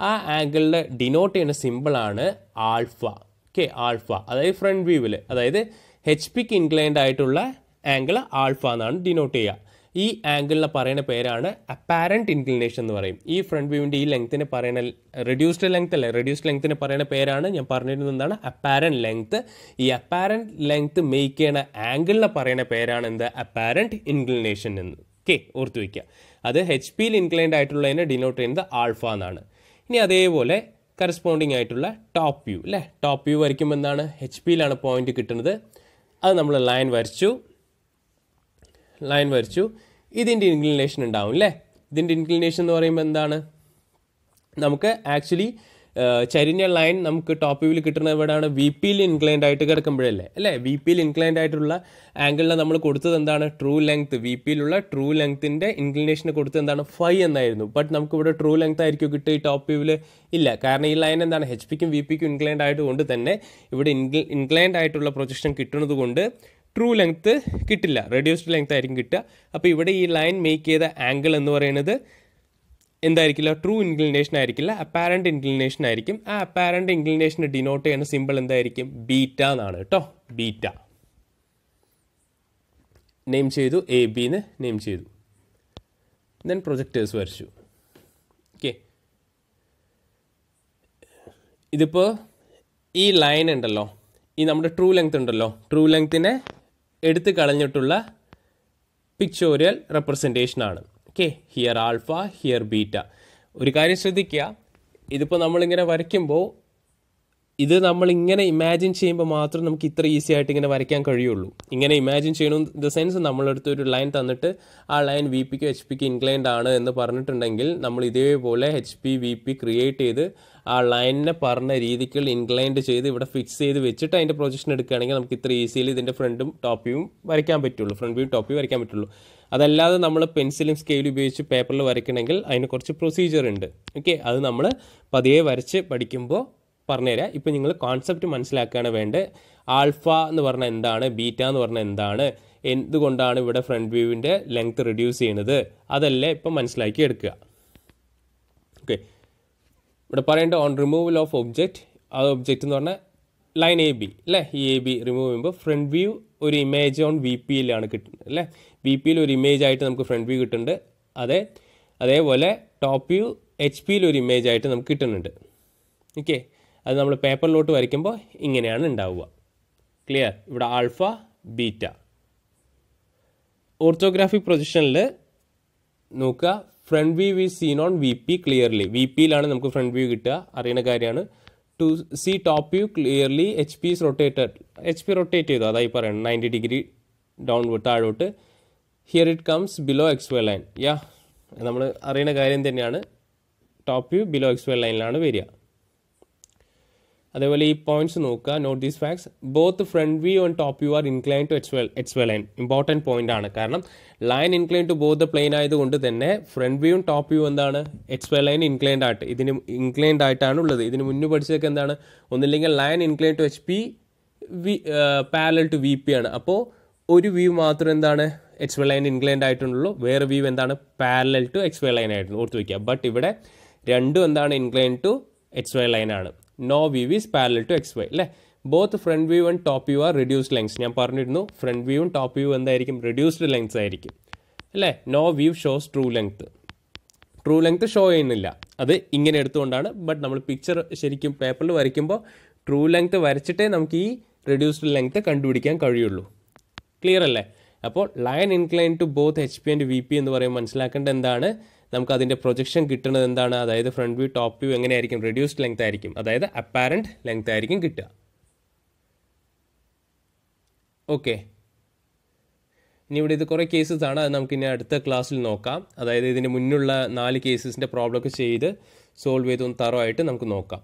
ആ ആംഗിളിൻ്റെ ഡിനോട്ട് ചെയ്യുന്ന സിമ്പിളാണ് ആൽഫ. ഓക്കെ, ആൽഫ അതായത് ഫ്രണ്ട് വ്യൂവിൽ, അതായത് എച്ച് പിക്ക് ഇൻക്ലൈൻഡ് ആയിട്ടുള്ള ആംഗിൾ ആൽഫ എന്നാണ് ഡിനോട്ട് ചെയ്യുക. ഈ ആംഗിളിനെ പറയുന്ന പേരാണ് അപ്പാരൻറ്റ് ഇൻക്ലിനേഷൻ എന്ന് പറയും. ഈ ഫ്രണ്ട് വ്യൂവിൻ്റെ ഈ ലെങ്ത്തിനെ പറയുന്ന റെഡ്യൂസ്ഡ് ലെങ്ത് അല്ലേ, റെഡ്യൂസ്ഡ് ലെങ്ത്തിനെ പറയുന്ന പേരാണ് ഞാൻ പറഞ്ഞിരുന്നത് എന്താണ്, അപ്പാരൻറ്റ് ലെങ്ത്ത്. ഈ അപ്പാരൻറ്റ് ലെങ്ത്ത് മേക്ക് ചെയ്യണ ആംഗിളിനെ പറയുന്ന പേരാണ് എന്ത്, അപ്പാരൻറ്റ് ഇൻക്ലിനേഷൻ എന്ന്. ഓക്കെ, ഓർത്ത് വയ്ക്കുക. അത് എച്ച് പിയിൽ ഇൻക്ലൈൻഡ് ആയിട്ടുള്ളതിനെ ഡിനോട്ട് ചെയ്യുന്നത് ആൽഫ എന്നാണ്. ഇനി അതേപോലെ കറസ്പോണ്ടിങ് ആയിട്ടുള്ള ടോപ്പ് വ്യൂ അല്ലേ, ടോപ്പ് വ്യൂ വരയ്ക്കുമ്പോൾ എന്താണ്, എച്ച് പിയിലാണ് പോയിന്റ് കിട്ടുന്നത്. അത് നമ്മൾ ലൈൻ വരച്ചു, ഇതിൻ്റെ ഇൻക്ലിനേഷൻ ഉണ്ടാവും അല്ലേ. ഇതിൻ്റെ ഇൻക്ലിനേഷൻ എന്ന് പറയുമ്പോൾ എന്താണ്, നമുക്ക് ആക്ച്വലി ചരിഞ്ഞ ലൈൻ നമുക്ക് ടോപ്പ് വ്യൂവിൽ കിട്ടുന്നത് എവിടെയാണ്, വി പിയിൽ ഇൻക്ലൈൻഡ് ആയിട്ട് കിടക്കുമ്പോഴല്ലേ അല്ലേ. വി പിയിൽ ഇൻക്ലൈൻഡ് ആയിട്ടുള്ള ആംഗിളിനെ നമ്മൾ കൊടുത്തത് എന്താണ്, ട്രൂ ലെങ്ത്. വി പിയിലുള്ള ട്രൂ ലെങ്ത്തിൻ്റെ ഇൻക്ലിനേഷന് കൊടുത്തത് എന്താണ്, 5 എന്നായിരുന്നു. ബട്ട് നമുക്കിവിടെ ട്രൂ ലെങ്ത് ആയിരിക്കും കിട്ടുക ഈ ടോപ്പ് വ്യൂവിൽ ഇല്ല. കാരണം ഈ ലൈൻ എന്താണ്, എച്ച് പിക്കും വി പിക്കും ഇൻക്ലൈൻഡ് ആയതുകൊണ്ട് തന്നെ ഇവിടെ ഇൻക്ലൈൻഡ് ആയിട്ടുള്ള പ്രൊജക്ഷൻ കിട്ടുന്നത് കൊണ്ട് ട്രൂ ലെങ്ത്ത് കിട്ടില്ല, റെഡ്യൂസ്ഡ് ലെങ്ത് ആയിരിക്കും കിട്ടുക. അപ്പോൾ ഇവിടെ ഈ ലൈൻ മേക്ക് ചെയ്ത ആംഗിൾ എന്ന് പറയുന്നത് എന്തായിരിക്കില്ല, ട്രൂ ഇൻക്ലിനേഷൻ ആയിരിക്കില്ല, അപ്പാരൻറ്റ് ഇൻക്ലിനേഷൻ ആയിരിക്കും. ആ അപ്പാരൻറ്റ് ഇൻക്ലിനേഷനെ ഡിനോട്ട് ചെയ്യുന്ന സിമ്പിൾ എന്തായിരിക്കും, ബീറ്റ എന്നാണ് കേട്ടോ. ബീറ്റ നെയിം ചെയ്തു, എ ബിന്ന് നെയിം ചെയ്തു. ദെൻ പ്രൊജക്ടേഴ്സ് വരച്ചു. ഓക്കെ, ഇതിപ്പോൾ ഈ ലൈൻ ഉണ്ടല്ലോ, ഈ നമ്മുടെ ട്രൂ ലെങ്ത് ഉണ്ടല്ലോ, ട്രൂ ലെങ്ത്തിനെ എടുത്ത് കളഞ്ഞിട്ടുള്ള പിക്ചോറിയൽ റെപ്രസെൻറ്റേഷനാണ്. Okay, here alpha, here beta. ഒരു കാര്യം ശ്രദ്ധിക്കുക, ഇതിപ്പോൾ നമ്മളിങ്ങനെ വരയ്ക്കുമ്പോൾ ഇത് നമ്മളിങ്ങനെ ഇമാജിൻ ചെയ്യുമ്പോൾ മാത്രം നമുക്ക് ഇത്ര ഈസി ആയിട്ട് ഇങ്ങനെ വരയ്ക്കാൻ കഴിയുള്ളൂ. ഇങ്ങനെ ഇമാജിൻ ചെയ്യണം ഇൻ ദ സെൻസ്, നമ്മളെടുത്ത് ഒരു ലൈൻ തന്നിട്ട് ആ ലൈൻ വി പിക്ക് എച്ച് പിക്ക് ഇൻക്ലൈൻഡ് ആണ് എന്ന് പറഞ്ഞിട്ടുണ്ടെങ്കിൽ നമ്മൾ ഇതേപോലെ H P V P create ചെയ്ത് ആ ലൈനിനെ പറഞ്ഞ രീതിക്ക് ഇൻക്ലൈൻഡ് ചെയ്ത് ഇവിടെ ഫിക്സ് ചെയ്ത് വെച്ചിട്ട് അതിൻ്റെ പ്രൊജക്ഷൻ എടുക്കുകയാണെങ്കിൽ നമുക്ക് ഇത്ര ഈസിയിൽ ഇതിൻ്റെ ഫ്രണ്ടും ടോപ്പ് വ്യൂവും വരയ്ക്കാൻ പറ്റുള്ളൂ, ഫ്രണ്ട് വ്യൂ ടോപ്പ് വ്യൂ വരയ്ക്കാൻ പറ്റുള്ളൂ. അതല്ലാതെ നമ്മൾ പെൻസിലും സ്കെയിലും ഉപയോഗിച്ച് പേപ്പറിൽ വരയ്ക്കണമെങ്കിൽ അതിന് കുറച്ച് പ്രൊസീജിയർ ഉണ്ട്. ഓക്കെ, അത് നമ്മൾ പതിയെ വരച്ച് പഠിക്കുമ്പോൾ പറഞ്ഞുതരാം. ഇപ്പം നിങ്ങൾ കോൺസെപ്റ്റ് മനസ്സിലാക്കുകയാണ് വേണ്ടത്. ആൽഫ എന്ന് പറഞ്ഞാൽ എന്താണ്, ബീറ്റ എന്ന് പറഞ്ഞാൽ എന്താണ്, എന്തുകൊണ്ടാണ് ഇവിടെ ഫ്രണ്ട് വ്യൂവിൻ്റെ ലെങ്ത് റിഡ്യൂസ് ചെയ്യുന്നത്, അതല്ലേ ഇപ്പം മനസ്സിലാക്കി എടുക്കുക. ഓക്കെ, ഇവിടെ പറയേണ്ട ഓൺ റിമൂവൽ ഓഫ് ഒബ്ജക്റ്റ്. ആ ഒബ്ജക്റ്റ് എന്ന് പറഞ്ഞാൽ ലൈൻ എ ബി അല്ലേ. ഈ എ ബി റിമൂവ് ചെയ്യുമ്പോൾ ഫ്രണ്ട് വ്യൂ ഒരു ഇമേജ് ഓൺ വി പിയിലാണ് കിട്ടുന്നത് അല്ലേ. വി പിയിൽ ഒരു ഇമേജ് ആയിട്ട് നമുക്ക് ഫ്രണ്ട് വ്യൂ കിട്ടുന്നുണ്ട്. അതേപോലെ ടോപ്പ് വ്യൂ എച്ച് പിയിൽ ഒരു ഇമേജ് ആയിട്ട് നമുക്ക് കിട്ടുന്നുണ്ട്. ഓക്കെ, അത് നമ്മൾ പേപ്പറിലോട്ട് വരയ്ക്കുമ്പോൾ ഇങ്ങനെയാണ് ഉണ്ടാവുക. ക്ലിയർ? ഇവിടെ ആൽഫ ബീറ്റ. ഓർത്തോഗ്രാഫിക് പൊസിഷനിൽ നോക്കുക, front view is seen on V P clearly. V പിയിലാണ് നമുക്ക് ഫ്രണ്ട് വ്യൂ കിട്ടുക, അറിയുന്ന കാര്യമാണ്. To see top view clearly H P is rotated. H P rotate ചെയ്തു, അതായി പറയണം 90 ഡിഗ്രി ഡൗൺവേർഡ്, താഴോട്ട്. Here it comes below X Y line. നമ്മൾ അറിയുന്ന കാര്യം തന്നെയാണ്. Top view below X Y ലൈനിലാണ് വരിക. അതേപോലെ ഈ പോയിന്റ്സ് നോക്കുക, note these facts. Both front view and top view R incline to X Y line. Important point ആണ്, കാരണം line incline to both the plane ആയതുകൊണ്ട് തന്നെ ഫ്രണ്ട് വ്യൂവും ടോപ്പ് വ്യൂ എന്താണ്, എക്സ് വൈ ലൈൻ ഇൻക്ലൈൻഡ് ആയിട്ട് ഇതിന് ഇൻക്ലൈൻഡ് ആയിട്ടാണ് ഉള്ളത്. ഇതിന് മുന്നേ പഠിച്ചതൊക്കെ എന്താണ്, ഒന്നില്ലെങ്കിൽ line incline to H P parallel to V P ആണ്. അപ്പോൾ ഒരു വ്യൂ മാത്രം എന്താണ് എക്സ് വൈ ലൈൻ ഇൻക്ലൈൻഡ് ആയിട്ടുള്ളൂ, വേറെ വ്യൂ എന്താണ് parallel to X Y line ആയിട്ടുണ്ട്, ഓർത്ത് വയ്ക്കുക. ബട്ട് ഇവിടെ രണ്ടും എന്താണ് incline to X Y line ആണ്. No view is parallel to X Y അല്ലേ. Both front view and top view are reduced lengths. ഞാൻ പറഞ്ഞിരുന്നു ഫ്രണ്ട് വ്യൂവും ടോപ്പ് വ്യൂ എന്തായിരിക്കും, റെഡ്യൂസ്ഡ് ലെങ്സ് ആയിരിക്കും അല്ലേ. No view shows true length. True length show ചെയ്യുന്നില്ല, അത് ഇങ്ങനെ എടുത്തുകൊണ്ടാണ്. ബട്ട് നമ്മൾ പിക്ചർ ശരിക്കും പേപ്പറിൽ വരയ്ക്കുമ്പോൾ ട്രൂ ലെങ്ത് വരച്ചിട്ടേ നമുക്ക് ഈ റെഡ്യൂസ്ഡ് ലെങ്ത് കണ്ടുപിടിക്കാൻ കഴിയുള്ളൂ. ക്ലിയർ അല്ലേ? അപ്പോൾ line incline to both H P and V P എന്ന് പറയുമ്പോൾ മനസ്സിലാക്കേണ്ടത് എന്താണ്, നമുക്ക് അതിൻ്റെ പ്രൊജക്ഷൻ കിട്ടുന്നത് എന്താണ്, അതായത് ഫ്രണ്ട് വ്യൂ ടോപ്പ് വ്യൂ എങ്ങനെയായിരിക്കും, റെഡ്യൂസ്ഡ് ലെങ്ത് ആയിരിക്കും, അതായത് അപ്പാരൻറ്റ് ലെങ്ത് ആയിരിക്കും കിട്ടുക. ഓക്കെ, ഇനി ഇവിടെ ഇത് കുറേ കേസസ് ആണ്, അത് നമുക്ക് ഇനി അടുത്ത ക്ലാസ്സിൽ നോക്കാം. അതായത് ഇതിന് മുന്നുള്ള 4 കേസസിൻ്റെ പ്രോബ്ലം ഒക്കെ ചെയ്ത് സോൾവ് ചെയ്തൊന്ന് തറവായിട്ട് നമുക്ക് നോക്കാം.